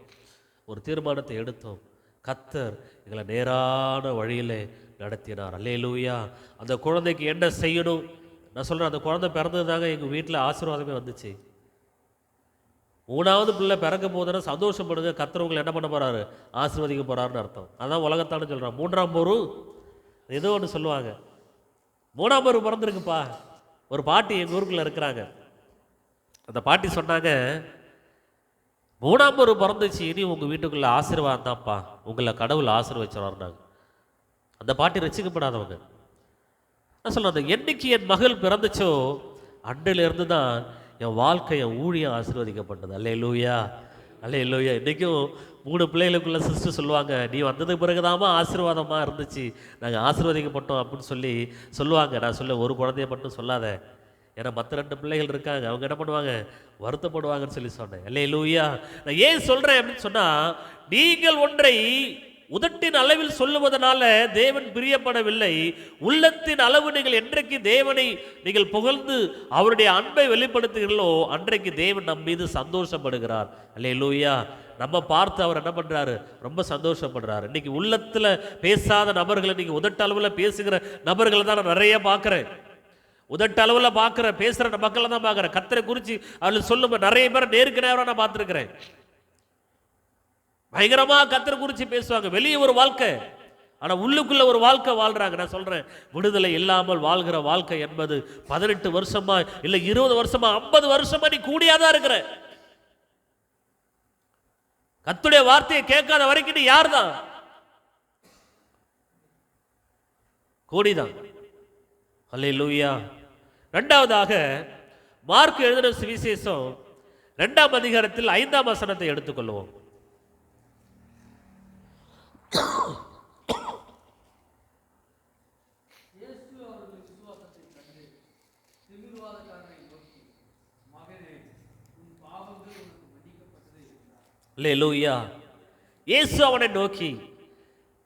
ஒரு தீர்மானத்தை எடுத்தோம். கர்த்தர் எங்களை நேரான வழியில் நடத்தினார். அல்லேலூயா. அந்த குழந்தைக்கு என்ன செய்யணும், நான் சொல்கிறேன், அந்த குழந்தை பிறந்தது தாங்க எங்கள் வீட்டில் ஆசீர்வாதமே வந்துச்சு. 3வது பிள்ளை பிறக்க போதுன்னா சந்தோஷப்படுங்க, கர்த்தர் உங்களை என்ன பண்ண போகிறாரு, ஆசீர்வதிக்க போகிறாருன்னு அர்த்தம். அதான் உலகத்தானு சொல்கிறான். 3ஆம் போரு ஏதோ ஒன்று சொல்லுவாங்க, 3ஆம் போரு பிறந்திருக்குப்பா. ஒரு பாட்டி எங்கள் ஊருக்குள்ளே இருக்கிறாங்க. அந்த பாட்டி சொன்னாங்க, 3ஆம் போரு பிறந்துச்சு, இனி உங்கள் வீட்டுக்குள்ளே ஆசீர்வாதம் தான்ப்பா, உங்களை கடவுள் ஆசீர்வதிச்சிருவாருனாங்க. அந்த பாட்டி ரசிக்கப்படாதவங்க. நான் சொல்கிறேன், என்னைக்கு என் மகள் பிறந்துச்சோ அன்றையிலிருந்து தான் என் வாழ்க்கை, என் ஊழியம் ஆசீர்வதிக்கப்பட்டது. அல்லேலூயா, அல்லேலூயா. இன்றைக்கும் 3 பிள்ளைகளுக்குள்ள சிஸ்டர் சொல்லுவாங்க, நீ வந்ததுக்கு பிறகுதாம்மா ஆசீர்வாதமாக இருந்துச்சு, நாங்கள் ஆசீர்வதிக்கப்பட்டோம் அப்படின்னு சொல்லி சொல்லுவாங்க. நான் சொல்ல, ஒரு குழந்தைய மட்டும் சொல்லாத, ஏன்னா மற்ற 2 பிள்ளைகள் இருக்காங்க, அவங்க என்ன பண்ணுவாங்க, வருத்தப்படுவாங்கன்னு சொல்லி சொன்னேன். அல்லேலூயா. நான் ஏன் சொல்கிறேன் அப்படின்னு சொன்னால், நீங்கள் ஒன்றை உதட்டின் அளவில் சொல்லுவதனால தேவன் பிரியப்படவில்லை. உள்ளத்தின் அளவு நீங்கள் என்றைக்கு தேவனை நீங்கள் புகழ்ந்து அவருடைய அன்பை வெளிப்படுத்துகிறீர்களோ அன்றைக்கு தேவன் நம் மீது சந்தோஷப்படுகிறார். அல்லேலூயா. நம்ம பார்த்து அவர் என்ன பண்றாரு, ரொம்ப சந்தோஷப்படுறாரு. இன்னைக்கு உள்ளத்துல பேசாத நபர்களை நீங்க உதட்டு அளவில் பேசுகிற நபர்களை தான் நான் நிறைய பார்க்கிறேன். உதட்டு அளவில் பார்க்குற பேசுகிற மக்களை தான் பார்க்குறேன். கர்த்தரை குறித்து அவர்கள் சொல்லும் நிறைய பேர் நேருக்கு நேரம் நான் பார்த்துருக்கிறேன். பயங்கரமாக கர்த்தரை குறித்து பேசுவாங்க. வெளியே ஒரு வாழ்க்கை, ஆனால் உள்ளுக்குள்ள ஒரு வாழ்க்கை வாழ்றாங்க. நான் சொல்றேன், விடுதலை இல்லாமல் வாழ்கிற வாழ்க்கை என்பது 18 வருஷமா இல்லை 20 வருஷமா 50 வருஷமா நீ கூடியாதான் இருக்கிற. கர்த்தருடைய வார்த்தையை கேட்காத வரைக்கும் நீ யார் தான்? கூடிதான். அல்லேலூயா. 2வதாக மார்க் எழுதின சுவிசேஷம் 2ஆம் அதிகாரத்தில் 5ஆம் வசனத்தை எடுத்துக்கொள்வோம். அல்லேலூயா. இயேசு அவனை நோக்கி,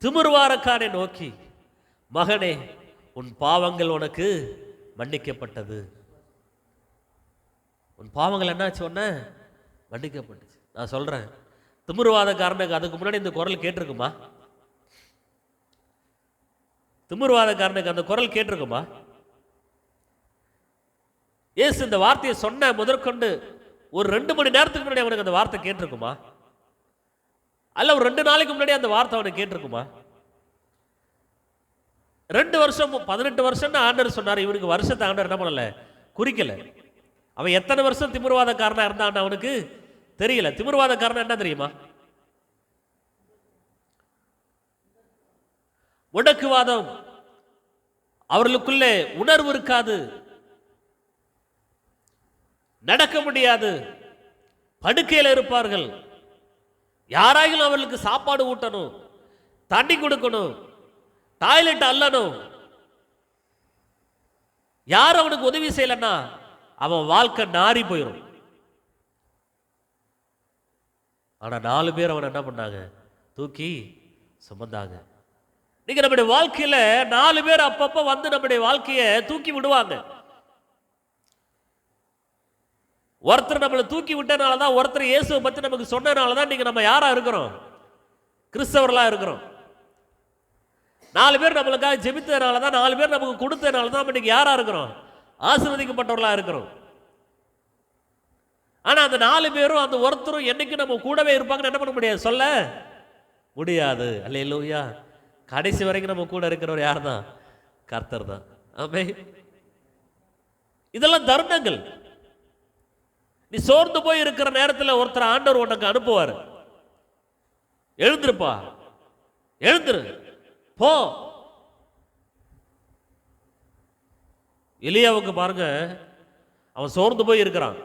திமிர்வாரக்காரனை நோக்கி, மகனே உன் பாவங்கள் உனக்கு மன்னிக்கப்பட்டது. உன் பாவங்கள் என்னாச்சு, உன்ன மன்னிக்கப்பட்டுச்சு. நான் சொல்றேன், திமிர்வாதக்காரனுக்கு அதுக்கு முன்னாடி இந்த குரல் கேட்டிருக்குமா? திமிர்வாதக்காரனுக்கு அந்த குரல் கேட்டிருக்குமா? இயேசு இந்த வார்த்தையை சொன்ன முதற்கொண்டு ஒரு 2 மணி நேரத்துக்கு முன்னாடி அவனுக்கு அந்த வார்த்தை கேட்டிருக்குமா? அல்ல ஒரு 2 நாளைக்கு முன்னாடி அந்த வார்த்தை அவனுக்கு கேட்டிருக்குமா? 2 வருஷம் 18 வருஷம் ஆண்டவர் சொன்னார். இவனுக்கு வருஷத்தை ஆண்டவர் என்ன பண்ணல, குறிக்கல. அவன் எத்தனை வருஷம் திமிர்வாதக்காரனா இருந்தான் அவனுக்கு தெரியல. திமிர்வாதக்காரன் என்ன தெரியுமா? முடக்குவாதம், அவர்களுக்குள்ளே உணர்வு இருக்காது, நடக்க முடியாது, படுக்கையில் இருப்பார்கள். யாராயிலும் அவர்களுக்கு சாப்பாடு ஊட்டணும், தண்ணி கொடுக்கணும், டாய்லெட் அல்லணும். யார் அவனுக்கு உதவி செய்யலன்னா அவன் வாழ்க்கை நாரி போயிடும். ஆனா 4 பேர் அவன் என்ன பண்ணாங்க, தூக்கி சுமந்தாங்க. நீங்க நம்முடைய வாழ்க்கையில 4 பேர் அப்பப்ப வந்து நம்முடைய வாழ்க்கையை தூக்கி விடுவாங்க. ஒருத்தர் நம்மளை தூக்கி விட்டனாலதான், ஒருத்தர் இயேசுவை பத்தி நமக்கு சொன்னனாலதான் நீங்க நம்ம யாரா இருக்கிறோம், கிறிஸ்தவர்களா இருக்கிறோம். 4 பேர் நம்மளுக்காக ஜெபித்ததுனால தான், 4 பேர் நமக்கு கொடுத்ததுனால தான் இன்னைக்கு யாரா இருக்கிறோம், ஆசீர்வதிக்கப்பட்டவர்களா இருக்கிறோம். ஆனா அந்த 4 பேரும் அந்த ஒருத்தரும் என்னைக்கு நம்ம கூடவே இருப்பாங்கன்னு என்ன பண்ண முடியாது, சொல்ல முடியாது. அல்லேலூயா. கடைசி வரைக்கும் நம்ம கூட இருக்கிறவர் யார் தான்? கர்த்தர் தான். ஆமென். இதெல்லாம் தருணங்கள். நீ சோர்ந்து போய் இருக்கிற நேரத்தில் ஒருத்தர் ஆண்டவர் உனக்கு அனுப்புவார். எழுந்திருப்பா, எழுந்திரு, போ. எலியாவுக்கு பாருங்க, அவன் சோர்ந்து போய் இருக்கிறான்.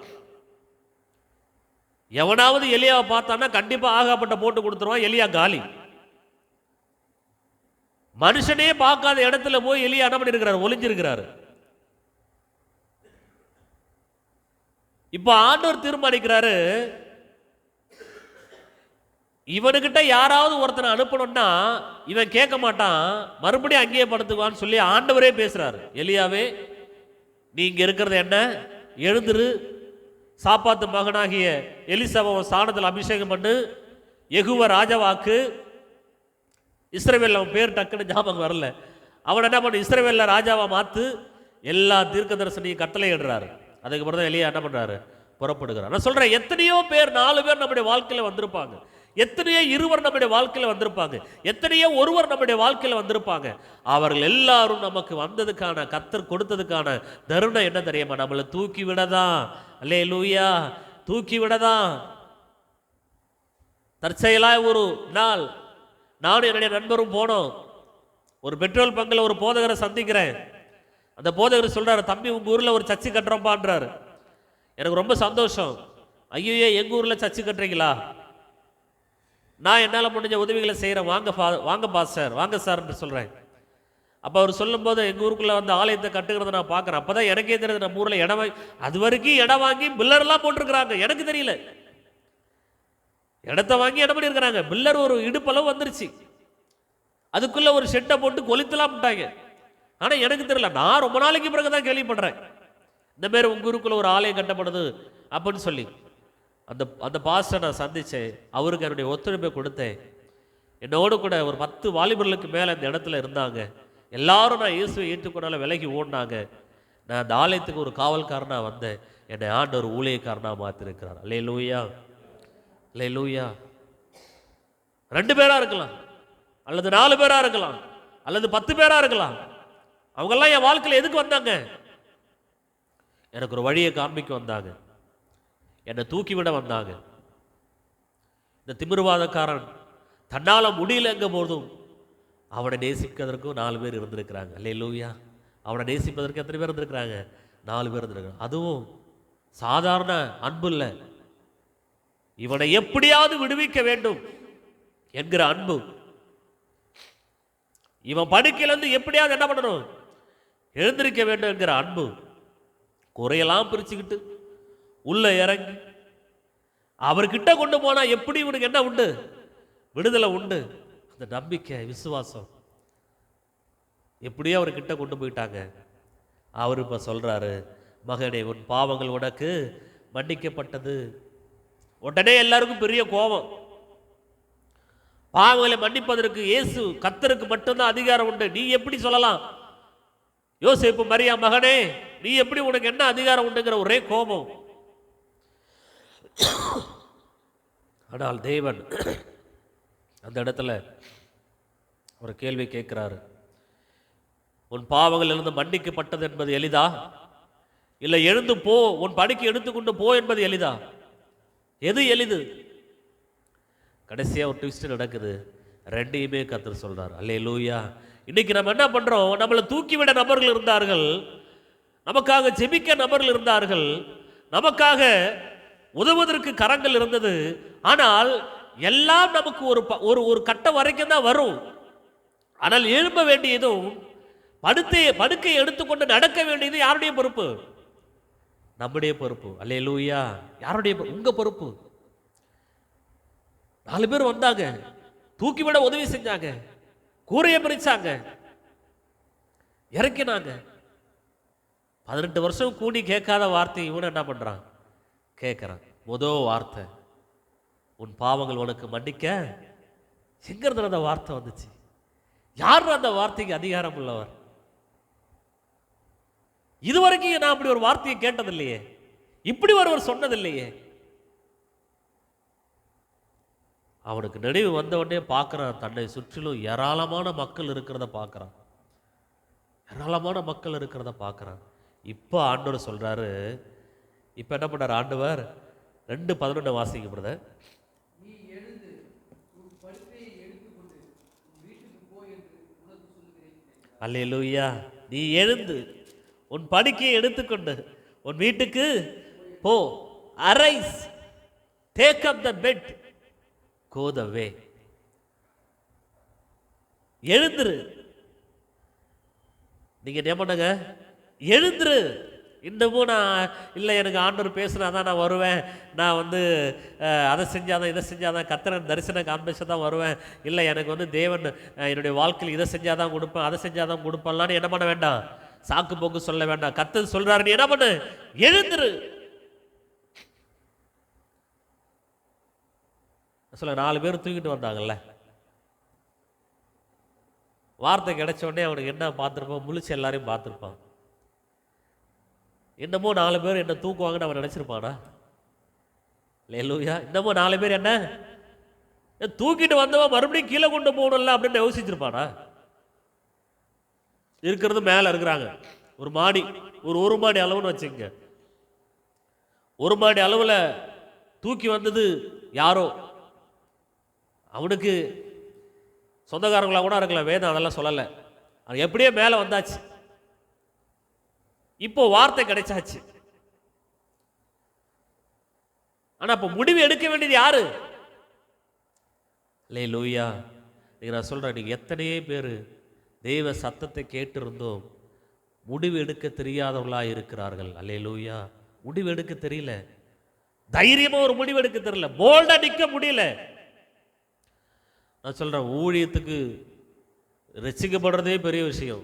எவனாவது எலியாவை பார்த்தான்னா கண்டிப்பா ஆகாப்பட்ட போட்டு கொடுத்துருவான். எலியா காலி. மனுஷனே பார்க்காத இடத்துல போய் எலியா என்ன பண்ணிருக்கிறார்? ஒளிஞ்சிருக்கிறாரு. இப்ப ஆண்டவர் தீர்மானிக்கிறாரு, இவனுக்கிட்ட யாராவது ஒருத்தனை அனுப்பணும்னா இவன் கேட்க மாட்டான், மறுபடியும் அங்கேயே படுத்துக்குவான்னு சொல்லி ஆண்டவரே பேசுறாரு. எலியாவே, நீ இங்க இருக்கிறது என்ன? எழுந்துரு, சாப்பாத்து மகனாகிய எலிசாவை ஸ்தானத்தில் அபிஷேகம் பண்ணு, யெகூவா ராஜாவாக்கு. இஸ்ரவேல், அவன் பேர் டக்குன்னு ஞாபகம் வரல. அவன் என்ன பண்ணு, இஸ்ரவேல்ல ராஜாவா மாத்து. எல்லா தீர்க்கதரிசனையும் கட்டளை இடுறாரு. அதுக்கு பிறகு தான் எலியா என்ன பண்றாரு? புறப்படுகிறார். நான் சொல்றேன், எத்தனையோ பேர் 4 பேர் நம்முடைய வாழ்க்கையில வந்திருப்பாங்க, எத்தனையோ இருவர் நம்முடைய வாழ்க்கையில வந்திருப்பாங்க, எத்தனையோ ஒருவர் நம்முடைய வாழ்க்கையில வந்திருப்பாங்க. அவர்கள் எல்லாரும் நமக்கு வந்ததுக்கான, கர்த்தர் கொடுத்ததுக்கான தருணம் என்ன தெரியுமா? நம்மளை தூக்கி விடதான். அல்லேலூயா. தூக்கி விடதான். தற்செயலாய் ஒரு நாள் நானும் என்னுடைய நண்பரும் போனோம். ஒரு பெட்ரோல் பங்கில் ஒரு போதகரை சந்திக்கிறேன். அந்த போதகர் சொல்றாரு, தம்பி உங்க ஊர்ல ஒரு சர்ச்சு கட்டுறோம்பான்றாரு. எனக்கு ரொம்ப சந்தோஷம். ஐயோ, எங்க ஊர்ல சர்ச்சு கட்டுறீங்களா? நான் என்னால் முடிஞ்ச உதவிகளை செய்கிறேன், வாங்க வாங்க பாஸ்டர், வாங்க சார்ன்னு சொல்கிறேன். அப்போ அவர் சொல்லும்போது எங்கள் ஊருக்குள்ளே வந்து ஆலயத்தை கட்டுக்கிறத நான் பார்க்குறேன். அப்போ தான் எனக்கே தெரியுது, நம்ம ஊரில் இடம் வாங்கி, அது வரைக்கும் இடம் வாங்கி பில்லர்லாம் போட்டிருக்கிறாங்க. எனக்கு தெரியல, இடத்த வாங்கி இடம் பண்ணியிருக்கிறாங்க. பில்லர் ஒரு இடுப்பளவு வந்துருச்சு, அதுக்குள்ளே ஒரு ஷெட்டை போட்டு கொளுத்தலாம் விட்டாங்க. ஆனால் எனக்கு தெரியல, நான் ரொம்ப நாளைக்கு பிறகு தான் கேள்விப்படுறேன் இந்த மாதிரி உங்கள் ஊருக்குள்ளே ஒரு ஆலயம் கட்டப்படுது அப்படின்னு சொல்லி. அந்த அந்த பாஸ்டரை நான் சந்தித்தேன், அவருக்கு என்னுடைய ஒத்துழைப்பை கொடுத்தேன். என்னோடு கூட ஒரு 10 வாலிபர்களுக்கு மேலே அந்த இடத்துல இருந்தாங்க. எல்லாரும் நான் இயேசுவை ஏற்றுக்கொண்டால விலகி ஓடினாங்க. நான் அந்த ஆலயத்துக்கு ஒரு காவல்காரனாக வந்தேன். என்னை ஆண்டவர் ஊழியக்காரனாக மாற்றிருக்கிறார். அல்லேலூயா, அல்லேலூயா. 2 பேராக இருக்கலாம், அல்லது 4 பேராக இருக்கலாம், அல்லது 10 பேராக இருக்கலாம். அவங்கெல்லாம் என் வாழ்க்கையில் எதுக்கு வந்தாங்க? எனக்கு ஒரு வழியை காண்பிக்க வந்தாங்க, என்னை தூக்கிவிட வந்தாங்க. இந்த திமிர்வாதக்காரன் தன்னால முடியலங்க போதும் அவனை நேசிப்பதற்கும் 4 பேர் இருந்திருக்கிறாங்க. அல்லேலூயா. அவனை நேசிப்பதற்கு எத்தனை பேர் இருந்திருக்கிறாங்க? 4 பேர் இருந்திருக்கிறாங்க. அதுவும் சாதாரண அன்பு இல்லை, இவனை எப்படியாவது விடுவிக்க வேண்டும் என்கிற அன்பு. இவன் படுக்கையிலிருந்து எப்படியாவது என்ன பண்ணணும்? எழுந்திருக்க வேண்டும் என்கிற அன்பு. குறையெல்லாம் பிரிச்சுக்கிட்டு உள்ள இறங்கி அவர்கிட்ட கொண்டு போனா எப்படி இவனுக்கு என்ன உண்டு? விடுதலை உண்டு. அந்த நம்பிக்கை, விசுவாசம் எப்படியோ அவர்கிட்ட கொண்டு போயிட்டாங்க. அவர் இப்ப சொல்றாரு, மகனே உன் பாவங்கள் உனக்கு மன்னிக்கப்பட்டது. உடனே எல்லாருக்கும் பெரிய கோபம். பாவங்களை மன்னிப்பதற்கு இயேசு கர்த்தருக்கு மட்டும்தான் அதிகாரம் உண்டு. நீ எப்படி சொல்லலாம்? யோசேப்பு, மரியா மகனே, நீ எப்படி, உனக்கு என்ன அதிகாரம் உண்டுங்கிற ஒரே கோபம். ஆனால் தேவன் அந்த இடத்துல ஒரு கேள்வி கேட்கிறாரு. உன் பாவங்கள் இருந்து மன்னிக்கப்பட்டது என்பது எளிதா, இல்லை எழுந்து போ, உன் படுக்கை எடுத்துக்கொண்டு போ என்பது எளிதா? எது எளிது? கடைசியா ஒரு ட்விஸ்ட் நடக்குது. 2யுமே கர்த்தர் சொல்றார். அல்லேலூயா. இன்னைக்கு நம்ம என்ன பண்றோம்? நம்மளை தூக்கிவிட நபர்கள் இருந்தார்கள், நமக்காக ஜெபிக்க நபர்கள் இருந்தார்கள், நமக்காக உதவுவதற்கு கரங்கள் இருந்தது. ஆனால் எல்லாம் நமக்கு ஒரு ஒரு கட்டம் வரைக்கும் தான் வரும். ஆனால் எழும்ப வேண்டியதும் படுக்கையை எடுத்துக்கொண்டு நடக்க வேண்டியது யாருடைய பொறுப்பு? நம்முடைய பொறுப்பு. அல்லேலூயா. யாருடைய? உங்க பொறுப்பு. 4 பேர் வந்தாங்க, தூக்கிவிட உதவி செஞ்சாங்க, கூரையை பிரிச்சாங்க, இறக்கினாங்க. 18 வருஷம் கூடி கேட்காத வார்த்தை இவன் என்ன பண்றான்? கேட்கிறான். முதல் வார்த்தை, உன் பாவங்கள் உனக்கு மன்னிக்க. எங்கிறது அந்த வார்த்தை வந்துச்சு? யார் அந்த வார்த்தைக்கு அதிகாரம் உள்ளவர்? இதுவரைக்கும் நான் அப்படி ஒரு வார்த்தையை கேட்டதில்லையே, இப்படி ஒருவர் சொன்னதில்லையே. அவனுக்கு நினைவு வந்த உடனே பார்க்குறான், தன்னை சுற்றிலும் ஏராளமான மக்கள் இருக்கிறத பார்க்குறான். ஏராளமான மக்கள் இருக்கிறத பார்க்குறான். இப்போ ஆண்டவர் சொல்கிறாரு, இப்போ என்ன பண்ணார் ஆண்டவர்? 2:11 வாசிங்க பிரதர். அல்லேலூயா. நீ எழுந்து உன் படுக்கையை எடுத்துக்கொண்டு உன் வீட்டுக்கு போ. அரைஸ், டேக் அப் த பெட், கோ த வே. எழுந்துரு. நீங்க என்ன பண்ணுங்க? எழுந்துரு. இன்னமும் நான் இல்லை, எனக்கு ஆண்டவர் பேசுனா தான் நான் வருவேன், நான் வந்து அதை செஞ்சாதான் இதை செஞ்சாதான் கர்த்தர் தரிசன காண்பிச்சா தான் வருவேன், இல்லை எனக்கு வந்து தேவன் என்னுடைய வாழ்க்கையில் இதை செஞ்சாதான் கொடுப்பேன், அதை செஞ்சாதான் கொடுப்பேன்லான்னு என்ன பண்ண வேண்டாம், சாக்கு போக்கு சொல்ல வேண்டாம். கர்த்தர் சொல்றாரு, நீ என்ன பண்ணு? எழுந்துரு. சொல்ல 4 பேர் தூக்கிட்டு வந்தாங்கல்ல, வார்த்தை கிடைச்ச உடனே அவனுக்கு என்ன பார்த்துருப்பான்? முழிச்சு எல்லாரையும் பார்த்துருப்பான். இன்னமும் 4 பேர் என்ன தூக்குவாங்கன்னு அவன் நினைச்சிருப்பானா? அல்லேலூயா. இன்னமும் 4 பேர் என்ன தூக்கிட்டு வந்தவன் மறுபடியும் கீழே கொண்டு போகணும்ல அப்படின்னு யோசிச்சிருப்பானா? இருக்கிறது மேல இருக்கிறாங்க, ஒரு மாடி, ஒரு மாடி அளவுன்னு வச்சுங்க. 1 மாடி அளவுல தூக்கி வந்தது யாரோ, அவனுக்கு சொந்தக்காரங்களா கூட இருக்கலாம், வேதம் அதெல்லாம் சொல்லலை. அது எப்படியே மேலே வந்தாச்சு. இப்போ வார்த்தை கிடைச்சாச்சு. ஆனா இப்போ முடிவு எடுக்க வேண்டியது யாரு? அல்லேலூயா. நீங்க நான் சொல்றேன், நீங்க எத்தனையோ பேர் தெய்வ சத்தத்தை கேட்டிருந்தோம், முடிவு எடுக்க தெரியாதவர்களா இருக்கிறார்கள். அல்லேலூயா. முடிவு எடுக்க தெரியல, தைரியமா ஒரு முடிவு எடுக்க தெரியல, போல்டா நிக்க முடியல. நான் சொல்றேன், ஊழியத்துக்கு ரட்சிக்கப்படுறதே பெரிய விஷயம்,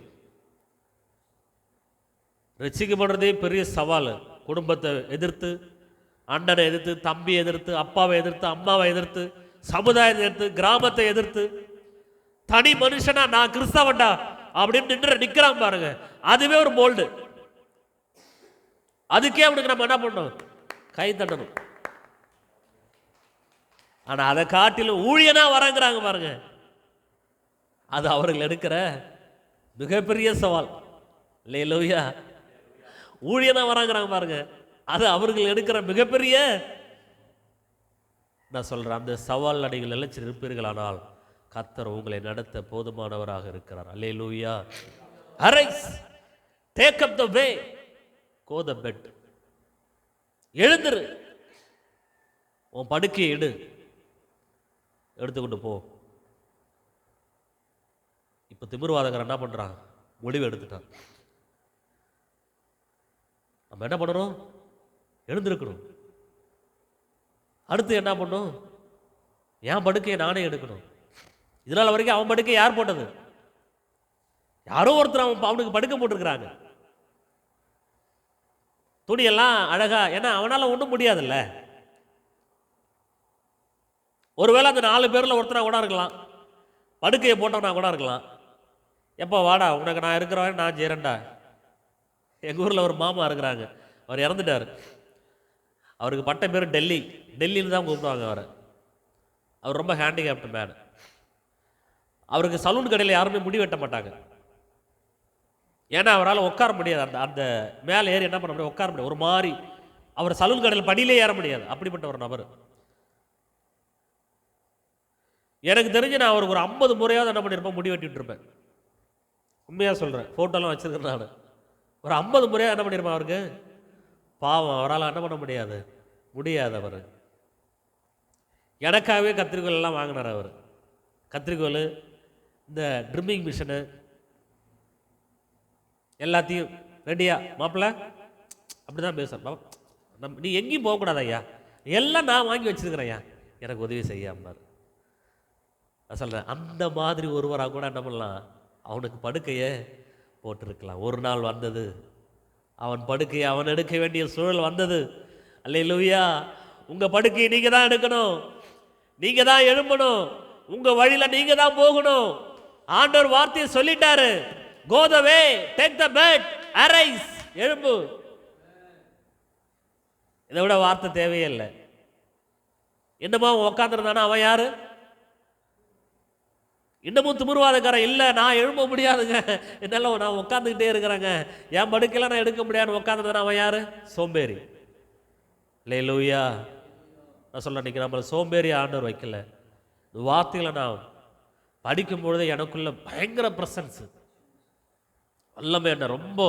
ரட்சிக்கப்படுறதே பெரிய சவால். குடும்பத்தை எதிர்த்து, அண்ணனை எதிர்த்து, தம்பி எதிர்த்து, அப்பாவை எதிர்த்து, அம்மாவை எதிர்த்து, சமுதாயத்தை எதிர்த்து, கிராமத்தை எதிர்த்து, தனி மனுஷனா நான் கிறிஸ்தவன்டா அப்படின்னு நிக்கிறான் பாருங்க, அதுவே ஒரு போல்டு. அதுக்கே அவனுக்கு நம்ம என்ன பண்ணணும்? கை தட்டணும். ஆனா அதை காட்டிலும் ஊழியனா வரங்கிறாங்க பாருங்க, அது அவர்கள் எடுக்கிற மிகப்பெரிய சவால். அல்லேலூயா. ஊழியனா வராங்கிறாங்க பாருங்க, அது அவர்கள் எடுக்கிற மிகப்பெரிய, நான் சொல்றேன், அந்த சவால் அடிகள் நிலைச்சு இருப்பீர்களானால் கர்த்தர் உங்களை நடத்த போதுமானவராக இருக்கிறார். அல்லேலூயா. அரைஸ், டேக் அப் த வே, கோ த பெட். எழுந்துரு, உன் படுக்கையை எடு, எடுத்துக்கொண்டு போ. இப்ப திமிர்வாதகர் என்ன பண்றான்? முடிவு எடுத்துட்டான். நம்ம என்ன பண்ணணும்? எழுந்திருக்கணும். அடுத்து என்ன பண்ணும்? என் படுக்கையை நானே எடுக்கணும். இதனால வரைக்கும் அவன் படுக்கை யார் போட்டது? யாரோ ஒருத்தர் அவனுக்கு படுக்க போட்டிருக்கிறாங்க. துணியெல்லாம் அழகா, ஏன்னா அவனால ஒன்றும் முடியாதுல்ல. ஒருவேளை அந்த 4 பேர்ல ஒருத்தனா கூட இருக்கலாம், படுக்கையை போட்டவனா கூட இருக்கலாம். எப்போ வாடா, உனக்கு நான் இருக்கிறவன் நான் செய்கிறேன்டா. எங்கள் ஊரில் ஒரு மாமா இருக்கிறாங்க, அவர் இறந்துட்டார். அவருக்கு பட்ட பேர் டெல்லி, டெல்லின்னு தான் கூப்பிடுவாங்க அவரை. அவர் ரொம்ப ஹேண்டிகேப்டு மேன். அவருக்கு சலூன் கடையில் யாருமே முடி வெட்ட மாட்டாங்க, ஏன்னா அவரால் உட்கார முடியாது. அந்த அந்த மேலே ஏறி என்ன பண்ண முடியாது, உட்கார முடியாது. ஒரு மாதிரி அவர் சலூன் கடையில் படியிலே ஏற முடியாது, அப்படிப்பட்ட ஒரு நபர். எனக்கு தெரிஞ்சு நான் அவருக்கு ஒரு 50 முறையாவது என்ன பண்ணியிருப்பேன், முடி வெட்டிட்டு இருப்பேன். உண்மையாக சொல்கிறேன், ஃபோட்டோலாம் வச்சுருக்கேன் நான். ஒரு 50 முறையாக என்ன பண்ணியிருப்பேன் அவருக்கு. பாவம், அவரால் என்ன பண்ண முடியாது, முடியாது. அவர் எனக்காகவே கத்திரிக்கோல் எல்லாம் வாங்கினார். அவர் கத்திரிக்கோல், இந்த ட்ரிம்மிங் மிஷினு எல்லாத்தையும் ரெடியா, மாப்பிள்ள அப்படி தான் பேசுகிறேன். நீ எங்கேயும் போகக்கூடாது ஐயா, எல்லாம் நான் வாங்கி வச்சுருக்கிறேன் ஐயா, எனக்கு உதவி செய்யாமனார். நான் சொல்கிறேன், அந்த மாதிரி ஒருவராக கூட என்ன பண்ணலாம், அவனுக்கு படுக்கையை போட்டிருக்கலாம். ஒரு நாள் வந்தது, அவன் படுக்கையை அவன் எடுக்க வேண்டிய சூழல் வந்தது. அல்லேலூயா. உங்கள் படுக்கையை நீங்கள் தான் எடுக்கணும், நீங்கள் தான் எழும்பணும், உங்கள் வழியில் நீங்கள் தான் போகணும். ஆண்டவர் வார்த்தையை சொல்லிட்டாரு, go the way, take the bed, arise, எழும்பு. இதை விட வார்த்தை தேவையே இல்லை. என்னமா உட்காந்துருந்தானா அவன் யாரு? இன்னமும் திமிர்வாதக்காரன், இல்லை நான் எழும்ப முடியாதுங்க, என்னால நான் உட்காந்துக்கிட்டே இருக்கிறேங்க, என் படுக்கையில் நான் எடுக்க முடியாதுன்னு உட்காந்துருந்தேன். அவன் யாரு? சோம்பேறி. அல்லேலூயா. நான் சொல்ல இன்னைக்கு நம்மளை சோம்பேறி ஆண்டவர் வைக்கல. வார்த்தைகளை நான் படிக்கும் பொழுது எனக்குள்ள பயங்கர பிரசன்ஸ் எல்லாமே என்ன ரொம்ப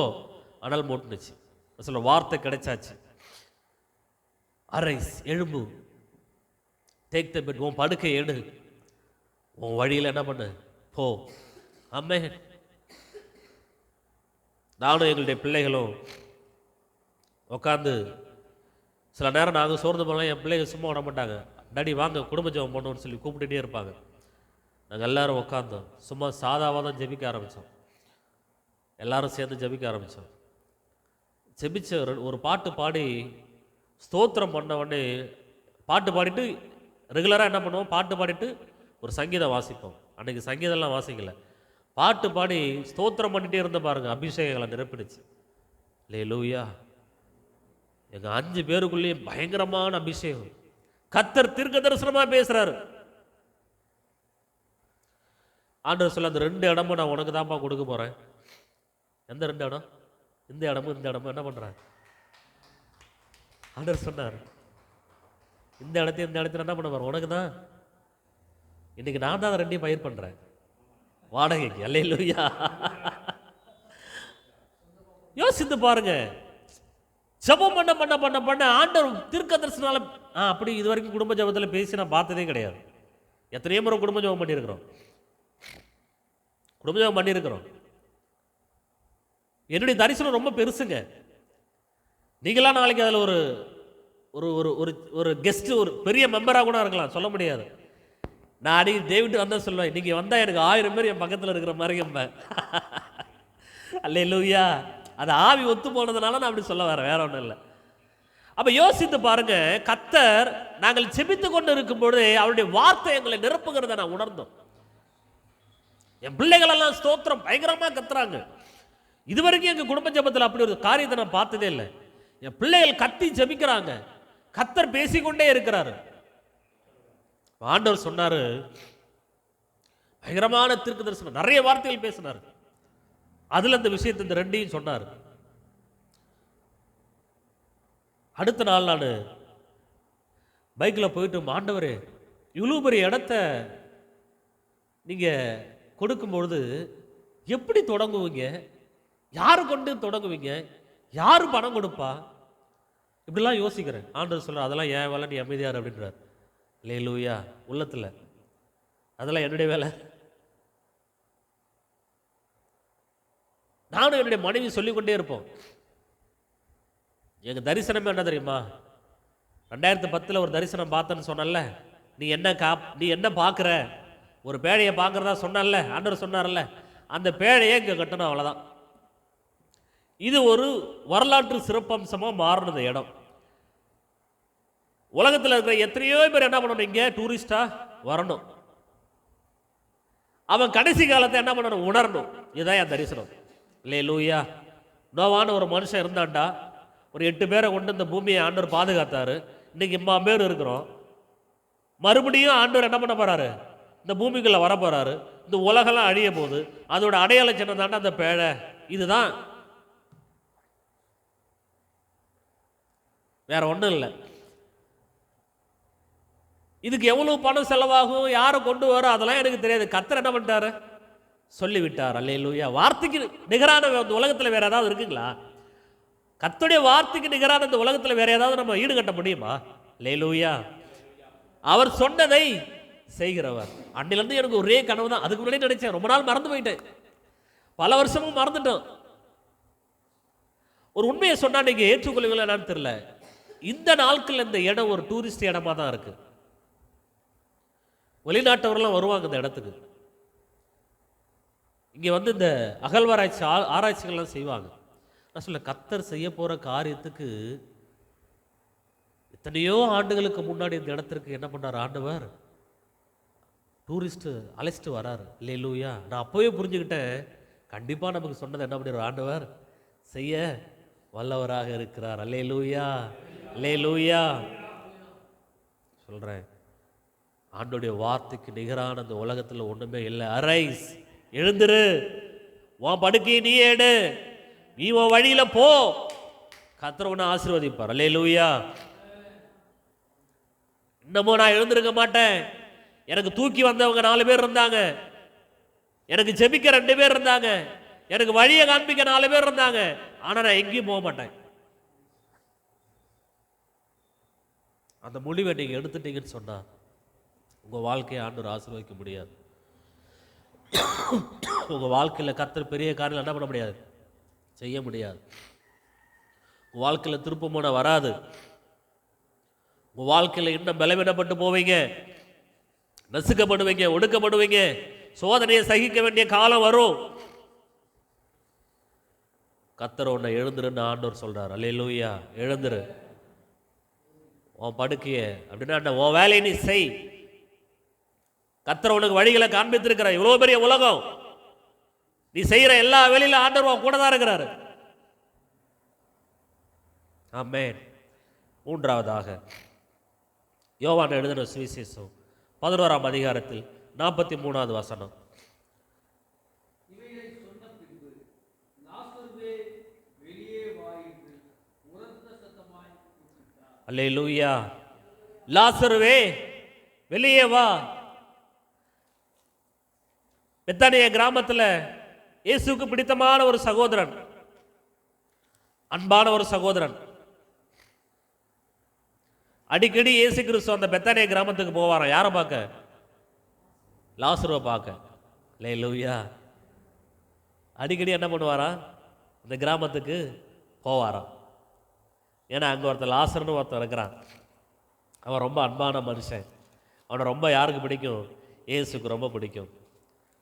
அனல் மூட்டுனுச்சு. நான் சொல்ல வார்த்தை கிடைச்சாச்சு. அரைஸ், எழும்பு, டேக் த பெட், உன் படுக்கை எடு, உன் வழியில் என்ன பண்ணு, போ. ஆமே. நானும் எங்களுடைய பிள்ளைகளும் உட்காந்து சில நேரம் நாங்கள் சோர்ந்து போகலாம், என் பிள்ளைங்க சும்மா விட மாட்டாங்க. டாடி வாங்க குடும்ப ஜெபம் பண்ணணும்னு சொல்லி கூப்பிட்டுட்டே இருப்பாங்க. நாங்கள் எல்லாரும் உட்காந்தோம், சும்மா சாதாவாக தான் ஜெபிக்க ஆரம்பித்தோம். எல்லாரும் சேர்ந்து ஜெபிக்க ஆரம்பித்தோம். ஜெபிச்ச ஒரு பாட்டு பாடி ஸ்தோத்திரம் பண்ண உடனே, பாட்டு பாடிட்டு ரெகுலராக என்ன பண்ணுவோம், பாட்டு பாடிட்டு ஒரு சங்கீதம் வாசிப்போம். அன்றைக்கி சங்கீதம்லாம் வாசிக்கல, பாட்டு பாடி ஸ்தோத்திரம் பண்ணிகிட்டே இருந்த பாருங்கள், அபிஷேகங்களை நிரப்பிடுச்சு. அல்லேலூயா. எங்கள் 5 பேருக்குள்ளேயும் பயங்கரமான அபிஷேகம். கர்த்தர் தீர்க்க தரிசனமாக பேசுகிறாரு. ஆண்டவர் சொல்ல, அந்த 2 இடமும் நான் உனக்கு தான்ப்பா கொடுக்க போகிறேன். எந்த 2 இடம்? இந்த இடமும் இந்த இடமும் என்ன பண்ணுறேன்? ஆண்டவர் சொன்னார், இந்த இடத்தையும் இந்த இடத்துல என்ன பண்ண போகிறேன், உனக்கு தான். இன்னைக்கு நான் தான் 2ஐயும் பயிர் பண்ணுறேன் வாடகைக்கு. அல்லேலூயா. யோசித்து பாருங்க. ஜெபம் பண்ண பண்ண பண்ண பண்ண ஆண்டவர் தீர்க்க தரிசனால அப்படி இது வரைக்கும் குடும்ப ஜெபத்தில் பேசி நான் பார்த்ததே கிடையாது. எத்தனையோ முறை குடும்ப ஜெபம் பண்ணியிருக்கிறோம், குடும்ப ஜெபம் பண்ணியிருக்கிறோம். என்னுடைய தரிசனம் ரொம்ப பெருசுங்க. நீங்களாம் நாளைக்கு அதில் ஒரு ஒரு ஒரு ஒரு கெஸ்ட், ஒரு பெரிய மெம்பராக கூட இருக்கலாம், சொல்ல முடியாது. நான் அடிக்கடி டேவிட் வந்தால் சொல்லுவேன், இன்னைக்கு வந்தால் எனக்கு 1000 பேர் என் பக்கத்தில் இருக்கிற மாதிரி என்பேன். அல்லேலூயா. அது ஆவி ஒத்து போனதுனால நான் அப்படி சொல்ல வரேன், வேற ஒன்றும் இல்லை. அப்போ யோசித்து பாருங்க, கர்த்தர் நாங்கள் செபித்து கொண்டு இருக்கும் பொழுது அவருடைய வார்த்தை எங்களை நிரப்புகிறத நான் உணர்ந்தோம். என் பிள்ளைகள் எல்லாம் ஸ்தோத்திரம் பயங்கரமாக கத்துறாங்க. இதுவரைக்கும் எங்கள் குடும்ப ஜெபத்தில் அப்படி ஒரு காரியத்தை நான் பார்த்ததே இல்லை. என் பிள்ளைகள் கத்தி ஜெபிக்கிறாங்க, கர்த்தர் பேசிக்கொண்டே இருக்கிறாரு. ஆண்டவர் சொன்னாரு, பயங்கரமான தீர்க்க தரிசனம், நிறைய வார்த்தைகள் பேசினார். அதுல இந்த விஷயத்தை இந்த 2ஐயும் சொன்னார். அடுத்த நாள் நான் பைக்கில் போயிட்டு, ஆண்டவரே இவ்வளோ பெரிய இடத்த நீங்க கொடுக்கும்பொழுது எப்படி தொடங்குவீங்க, யாரு கொண்டு தொடங்குவீங்க, யாரு பணம் கொடுப்பா, இப்படிலாம் யோசிக்கிறேன். ஆண்டவர் சொல்ற, அதெல்லாம் என் வேலை, நீ அமைதியார் அப்படின்றார். அல்லேலூயா. உள்ளத்தில் அதெல்லாம் என்னுடைய வேலை. நானும் என்னுடைய மனைவி சொல்லிக்கொண்டே இருப்போம். எங்க தரிசனமே என்ன தெரியுமா, 2010 ஒரு தரிசனம் பார்த்தேன்னு சொன்னல, நீ என்ன பார்க்குற, ஒரு பேழையை பார்க்குறதா சொன்னல, ஆண்டவர் சொன்னார்ல, அந்த பேழையை இங்கே கட்டணும், அவ்வளோதான். இது ஒரு வரலாற்று சிறப்பம்சமாக மாறினது இடம். உலகத்தில் இருக்கிற எத்தனையோ பேர் என்ன பண்ணணும், இங்கே டூரிஸ்டாக வரணும். அவன் கடைசி காலத்தை என்ன பண்ணணும், உணரணும். இதுதான் என் தரிசனம். அல்லேலூயா. நோவான ஒரு மனுஷன் இருந்தான்டா, ஒரு 8 பேரை கொண்டு இந்த பூமியை ஆண்டவர் பாதுகாத்தாரு. இன்னைக்கு 50 பேர் இருக்கிறோம். மறுபடியும் ஆண்டவர் என்ன பண்ண போறாரு, இந்த பூமிக்குள்ள வர போறாரு. இந்த உலகெல்லாம் அழிய போகுது. அதோட அடையாள சின்னம் தாண்டா அந்த பேழை. இதுதான், வேற ஒன்றும் இல்லை. இதுக்கு எவ்வளவு பணம் செலவாகும், யாரை கொண்டு வரும், அதெல்லாம் எனக்கு தெரியாது. கர்த்தர் என்ன பண்ணிட்டாரு, சொல்லிவிட்டார். அல்லேலூயா. வார்த்தைக்கு நிகரான இந்த உலகத்தில் வேற ஏதாவது இருக்குங்களா? கர்த்தருடைய வார்த்தைக்கு நிகரான இந்த உலகத்தில் வேற ஏதாவது நம்ம ஈடுகட்ட முடியுமா? அல்லேலூயா. அவர் சொன்னதை செய்கிறவர். அன்னிலிருந்து எனக்கு ஒரே கனவு தான். அதுக்கு முன்னாடி நினைச்சேன், ரொம்ப நாள் மறந்து போயிட்டேன், பல வருஷமும் மறந்துட்டோம். ஒரு உண்மையை சொன்னா நீங்க ஏற்றுக்கொள்வீங்களா என்னன்னு தெரியல. இந்த நாட்கள் இந்த இடம் ஒரு டூரிஸ்ட் இடமா தான் இருக்கு. வெளிநாட்டவர்கள்லாம் வருவாங்க இந்த இடத்துக்கு. இங்கே வந்து இந்த அகழ்வாராய்ச்சி ஆராய்ச்சிகள்லாம் செய்வாங்க. நான் சொல்ல, கர்த்தர் செய்ய போகிற காரியத்துக்கு எத்தனையோ ஆண்டுகளுக்கு முன்னாடி இந்த இடத்திற்கு என்ன பண்ணார் ஆண்டவர், டூரிஸ்ட்டு அழைச்சிட்டு வராரு. அல்லேலூயா. நான் அப்போவே புரிஞ்சுக்கிட்டேன், கண்டிப்பாக நமக்கு சொன்னது என்ன பண்ணிடுற ஆண்டவர் செய்ய வல்லவராக இருக்கிறார். அல்லேலூயா. அல்லேலூயா. சொல்கிறேன், ஆண்டோடைய வார்த்தைக்கு நிகரான அந்த உலகத்தில் ஒன்றுமே இல்லை. அரைஸ், எழுந்திரு, உன் படுக்கையை நீ எடு, நீ உன் வழியில போ, கர்த்தர் உன்னை ஆசீர்வதிப்பார். அல்லேலூயா. இன்னமும் நான் எழுந்திருக்க மாட்டேன். எனக்கு தூக்கி வந்தவங்க 4 பேர் இருந்தாங்க, எனக்கு ஜெபிக்க 2 பேர் இருந்தாங்க, எனக்கு வழியை காண்பிக்க 4 பேர் இருந்தாங்க. ஆனா நான் எங்கேயும் போக மாட்டேன். அந்த முடிவை நீங்க எடுத்துட்டீங்கன்னு சொன்னா உங்க வாழ்க்கையை ஆண்டவர் ஆசீர்வதிக்க முடியாது. உங்க வாழ்க்கையில கர்த்தர் பெரிய காரியம் என்ன பண்ண முடியாது, செய்ய முடியாது. உங்க வாழ்க்கையில திருப்பமுனை வராது. உங்க வாழ்க்கையில இன்னும் பலவீனப்பட்டு போவீங்க, நசுக்கப்படுவீங்க, ஒடுக்கப்படுவீங்க, சோதனையை சகிக்க வேண்டிய காலம் வரும். கர்த்தர் உன்னை எழுந்துருன்னு ஆண்டவர் சொல்றார். அல்லேலூயா. எழுந்துரு, உன் படுக்கைய அப்படின்னா உன் வேலையை நீ செய். கர்த்தர் உனக்கு வழிகளை காண்பித்திருக்கிற இவ்வளவு பெரிய உலகம், நீ செய்யற எல்லா வேலையிலும் ஆண்டவர் உன் கூட தான் இருக்கிறாரு. ஆமென். மூன்றாவதாக யோவான் எழுதின சுவிசேஷம் 11ஆம் அதிகாரத்தில் 43வது வசனம். அல்லேலூயா. லாசருவே வெளியே வா. பெத்தானிய கிராமத்தில் இயேசுவுக்கு பிடித்தமான ஒரு சகோதரன், அன்பான ஒரு சகோதரன், அடிக்கடி இயேசு கிறிஸ்து அந்த பெத்தானிய கிராமத்துக்கு போவாராம். யாரை பார்க்க? லாசருவை பார்க்க. அல்லேலூயா. அடிக்கடி என்ன பண்ணுவாரா? அந்த கிராமத்துக்கு போவாராம். ஏன்னா அங்கே ஒருத்தர் லாசர்னு ஒருத்தர் இருக்கிறான். அவன் ரொம்ப அன்பான மனுஷன். அவனை ரொம்ப யாருக்கு பிடிக்கும்? இயேசுக்கு ரொம்ப பிடிக்கும்.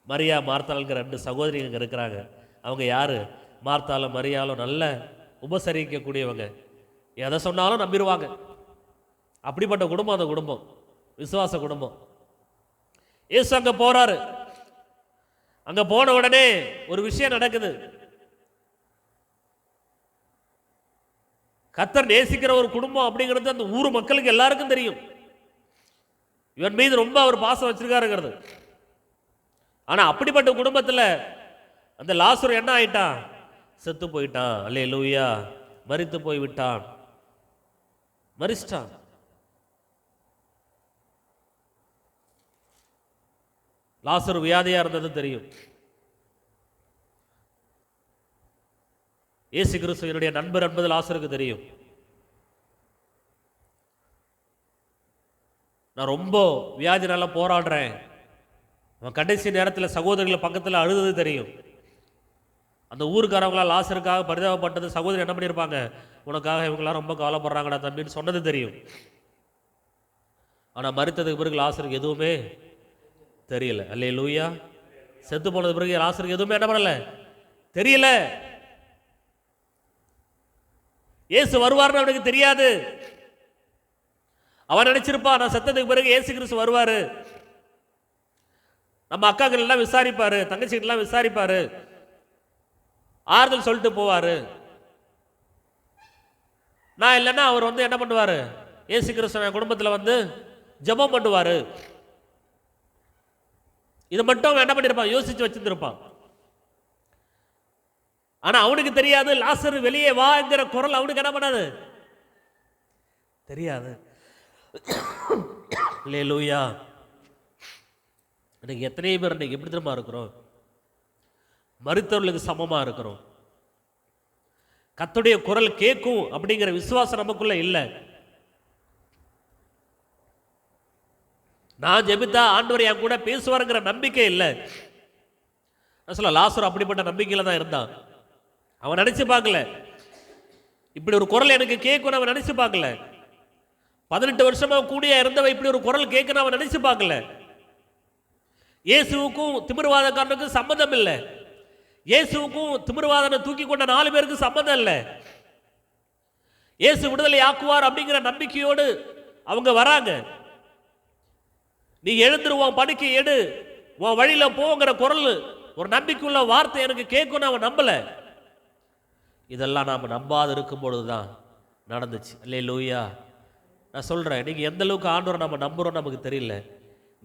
மரியா மார்த்தாளுங்கிற 2 சகோதரிகள் இங்கே இருக்கிறாங்க. அவங்க யார்? மார்த்தாலும் மரியாலும் நல்ல உபசரிக்கக்கூடியவங்க, எதை சொன்னாலும் நம்பிடுவாங்க. அப்படிப்பட்ட குடும்பம் அந்த குடும்பம், விசுவாச குடும்பம். இயேசு அங்கே போறாரு. அங்கே போன உடனே ஒரு விஷயம் நடக்குது. கர்த்தர் நேசிக்கிற ஒரு குடும்பம் அப்படிங்கிறது அந்த ஊர் மக்களுக்கு எல்லாருக்கும் தெரியும். இவன் மீது ரொம்ப அவர் பாசம் வச்சிருக்காருங்கிறது. ஆனா அப்படிப்பட்ட குடும்பத்தில் அந்த லாசரு என்ன ஆயிட்டான்? செத்து போயிட்டான். அல்லேலூயா. மரித்து போய் விட்டான், மரிச்சிட்டான். லாசரு வியாதியா இருந்தது தெரியும். இயேசு கிறிஸ்து என்னுடைய நண்பர் என்பது லாசருக்கு தெரியும். நான் ரொம்ப வியாதினால போராடுறேன். அவன் கடைசி நேரத்தில் சகோதரிகளை பக்கத்தில் அழுதது தெரியும். அந்த ஊருக்காரவங்களாம் லாசருக்காக பரிதாபப்பட்டது சகோதரி என்ன பண்ணியிருப்பாங்க? உனக்காக இவங்களாம் ரொம்ப கவலைப்படுறாங்கடா தம்பின்னு சொன்னது தெரியும். ஆனால் மரித்ததுக்கு பிறகு லாசருக்கு எதுவுமே தெரியல. அல்லேலூயா. செத்து போனது பிறகு லாசருக்கு எதுவுமே என்ன பண்ணல, தெரியல. இயேசு வருவார்னு அவனுக்கு தெரியாது. அவன் நினைச்சிருப்பான் நான் செத்ததுக்கு பிறகு இயேசு கிறிஸ்து வருவாரு, நம்ம அக்காக்கள் எல்லாம் விசாரிப்பாரு, தங்கச்சிகள் எல்லாம் விசாரிப்பாரு, ஆறுதல் சொல்லிட்டு போவாரு. நான் இல்லைன்னா அவர் வந்து என்ன பண்ணுவாரு? இயேசு கிறிஸ்து குடும்பத்தில் வந்து ஜெபம் பண்ணுவாரு. இது மட்டும் என்ன பண்ணிருப்பான்? யோசிச்சு வச்சிருந்திருப்பான். ஆனா அவனுக்கு தெரியாது, லாசரு வெளியே வா என்கிற குரல் அவனுக்கு என்ன பண்ணாது, தெரியாது. அல்லேலூயா. இன்னைக்கு எத்தனை பேர் இன்னைக்கு எப்படி தெரியுமா இருக்கிறோம்? மரித்தவர்களுக்கு சமமா இருக்கிறோம். கர்த்தருடைய குரல் கேட்கும் அப்படிங்கிற விசுவாசம் நமக்குள்ள இல்லை. நான் ஜெபித்தா ஆண்டவர் என் கூட பேசுவாருங்கிற நம்பிக்கை இல்லை. நான் சொல்ல லாசரு அப்படிப்பட்ட நம்பிக்கையில தான் இருந்தான். அவன் நினைச்சு பார்க்கல இப்படி ஒரு குரல் எனக்கு கேட்கும். அவன் நினைச்சு பார்க்கல 18 வருஷமா கூடிய இருந்தவன் இப்படி ஒரு குரல் கேட்கணும் அவன் நினைச்சு பார்க்கல. இயேசுவுக்கும் திமிர்வாதக்காரனுக்கும் சம்பந்தம் இல்லை. இயேசுவுக்கும் திமிர்வாதனை தூக்கி கொண்ட 4 பேருக்கு சம்பந்தம் இல்லை. இயேசு விடுதலை ஆக்குவார் அப்படிங்கிற நம்பிக்கையோடு அவங்க வராங்க. நீ எழுந்துருவான், படுக்கை எடு, உன் வழியில போங்கிற குரல், ஒரு நம்பிக்கையுள்ள வார்த்தை எனக்கு கேட்கும். அவன் நம்பல. இதெல்லாம் நாம் நம்பாது இருக்கும் பொழுதுதான் நடந்துச்சு. அல்லேலூயா. நான் சொல்றேன், நீங்க எந்த அளவுக்கு ஆண்டவரை நம்ம நம்புறோம் நமக்கு தெரியல.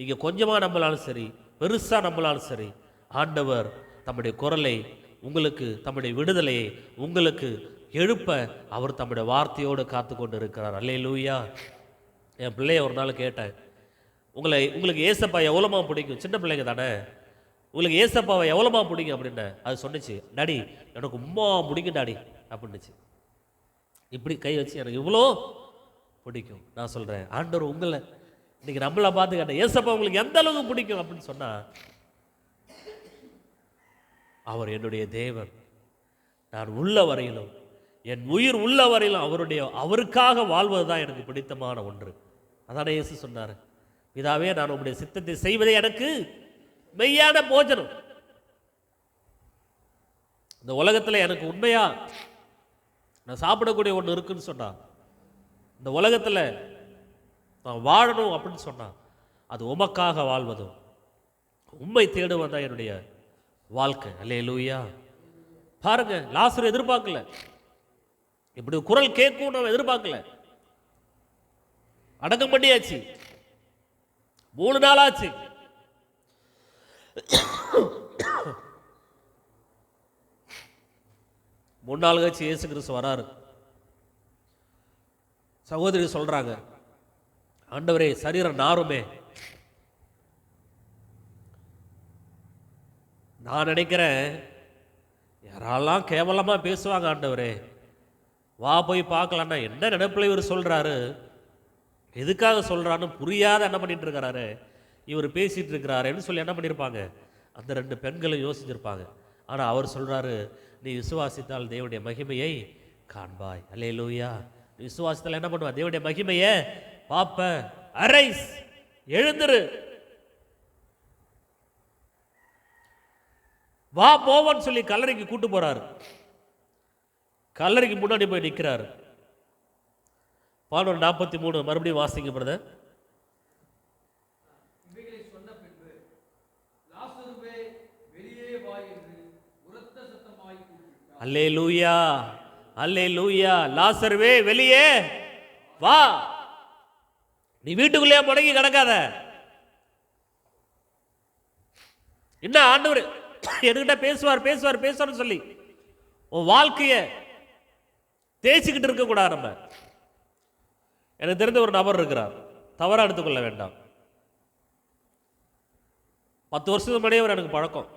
நீங்கள் கொஞ்சமாக நம்பலாலும் சரி, பெருசாக நம்பலாலும் சரி, ஆண்டவர் தம்முடைய குரலை உங்களுக்கு, தம்முடைய விடுதலையை உங்களுக்கு எழுப்ப அவர் தம்முடைய வார்த்தையோடு காத்து கொண்டு இருக்கிறார். அல்லேலூயா. என் பிள்ளைய ஒரு நாள் கேட்டேன், உங்களுக்கு ஏசப்பா எவ்வளோமா பிடிக்கும்? சின்ன பிள்ளைங்க தானே, உங்களுக்கு ஏசப்பாவை எவ்வளோமா பிடிக்கும் அப்படின்னு. அது சொன்னிச்சு, டாடி எனக்கு உம்மா பிடிக்கும் டாடி அப்படின்னுச்சு. இப்படி கை வச்சு எனக்கு இவ்வளோ பிடிக்கும். நான் சொல்கிறேன், ஆண்டவர் உங்களை இன்னைக்கு நம்மளை பார்த்து கேட்டேன், ஏசப்பா உங்களுக்கு எந்த அளவுக்கு பிடிக்கும் அப்படின்னு சொன்னால், அவர் என்னுடைய தேவன், நான் உள்ள வரையிலும், என் உயிர் உள்ள வரையிலும் அவருக்காக வாழ்வது தான் எனக்கு பிடித்தமான ஒன்று. அதான இயேசு சொன்னார், பிதாவே நான் உங்களுடைய சித்தத்தை செய்வதே எனக்கு மெய்யான போஜனம். இந்த உலகத்தில் எனக்கு உண்மையா நான் சாப்பிடக்கூடிய ஒன்று இருக்குன்னு சொன்னா, இந்த உலகத்தில் நான் வாழணும் அப்படின்னு சொன்னா, அது உமக்காக வாழ்வதும் உண்மை தேடுவது தான் என்னுடைய வாழ்க்கை. அல்லேலூயா. பாருங்க, லாசரு எதிர்பார்க்கல, இப்படி குரல் கேட்கும் நம்ம எதிர்பார்க்கல. அடக்கம் பண்ணியாச்சு, 3 நாள் ஆச்சு. மூணு நாள் கழிச்சு இயேசு கிறிஸ்து வராரு. சகோதரி சொல்றாங்க, ஆண்டவரே சரீரம் நாருமே. நான் நினைக்கிறேன், யாரெல்லாம் கேவலமா பேசுவாங்க, ஆண்டவரே வா போய் பார்க்கலான்னா என்ன நினைப்பில் இவர் சொல்றாரு, எதுக்காக சொல்றான்னு புரியாத என்ன பண்ணிட்டு இருக்கிறாரு, இவர் பேசிட்டு இருக்கிறாருன்னு சொல்லி என்ன பண்ணியிருப்பாங்க, அந்த 2 பெண்களும் யோசிச்சிருப்பாங்க. ஆனால் அவர் சொல்றாரு, நீ விசுவாசித்தால் தேவனுடைய மகிமையை காண்பாய். அல்லேலூயா. நீ விசுவாசித்தால் என்ன பண்ணுவா, தேவனுடைய மகிமையை பாப்ப. அரைஸ், எழுந்துரு, வா போவான்னு சொல்லி கல்லறைக்கு கூட்டு போறாரு. கல்லறைக்கு முன்னாடி போய் நிற்கிறாரு. 11:43 மறுபடியும் வாசிங்க பிரதர். அல்லேலூயா, அல்லேலூயா. லாசருவே வெளியே வா, நீ வீட்டுக்குள்ளேயே முடங்கி கிடக்காத. என்ன ஆண்டவர் என்கிட்ட பேசுவார் பேசுவார் பேசுவார்னு சொல்லி உன் வாழ்க்கைய தேய்ச்சிக்கிட்டு இருக்க கூடாது. நம்ம, எனக்கு தெரிந்த ஒரு நபர் இருக்கிறார், தவறா எடுத்துக்கொள்ள வேண்டாம். 10 வருஷத்துக்கு முன்னாடியே அவர் எனக்கு பழக்கம்.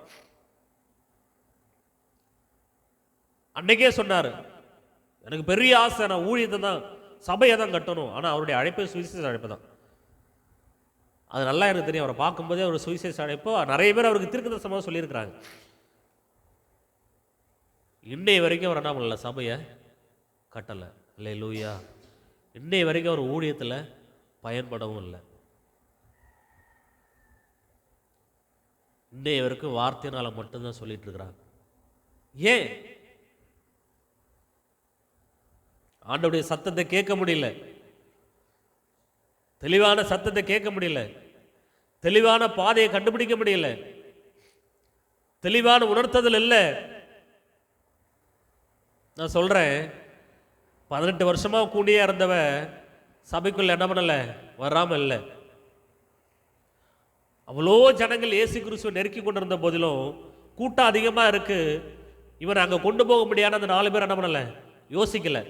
அன்னைக்கே சொன்னார், எனக்கு பெரிய ஆசை, நான் ஊழியத்தை தான் சபையை தான் கட்டணும், ஆனால் அவருடைய அழைப்பு சுவிசேஷ அழைப்பு தான். அது நல்லா எனக்கு தெரியும். அவரை பார்க்கும்போதே அவர் சுவிசேஷ அழைப்போ நிறைய பேர் அவருக்கு தீர்க்கதரிசனமாக சொல்லியிருக்கிறாங்க. இன்னைய வரைக்கும் அவர் என்ன பண்ணல, சபையை கட்டலை. அல்லேலூயா. இன்னைய வரைக்கும் அவர் ஊழியத்தில் பயன்படவும் இல்லை. இன்னைய வரைக்கும் வார்த்தையினால மட்டும்தான் சொல்லிட்டு இருக்கிறாங்க. ஏன்? ஆண்டவருடைய சத்தத்தை கேட்க முடியல, தெளிவான சத்தத்தை கேட்க முடியல, தெளிவான பாதையை கண்டுபிடிக்க முடியல, தெளிவான உணர்த்துதல் இல்லை. நான் சொல்றேன், 18 வருஷமா கூடியே இருந்தவ சபைக்குள்ள என்ன பண்ணல, வராம இல்லை. அவ்வளோ ஜனங்கள் இயேசு கிறிஸ்துவை நெருக்கி கொண்டிருந்த போதிலும் கூட்டம் அதிகமாக இருக்கு, இவன் அங்கே கொண்டு போக முடியாத அந்த 4 பேர் என்ன பண்ணல, யோசிக்கல.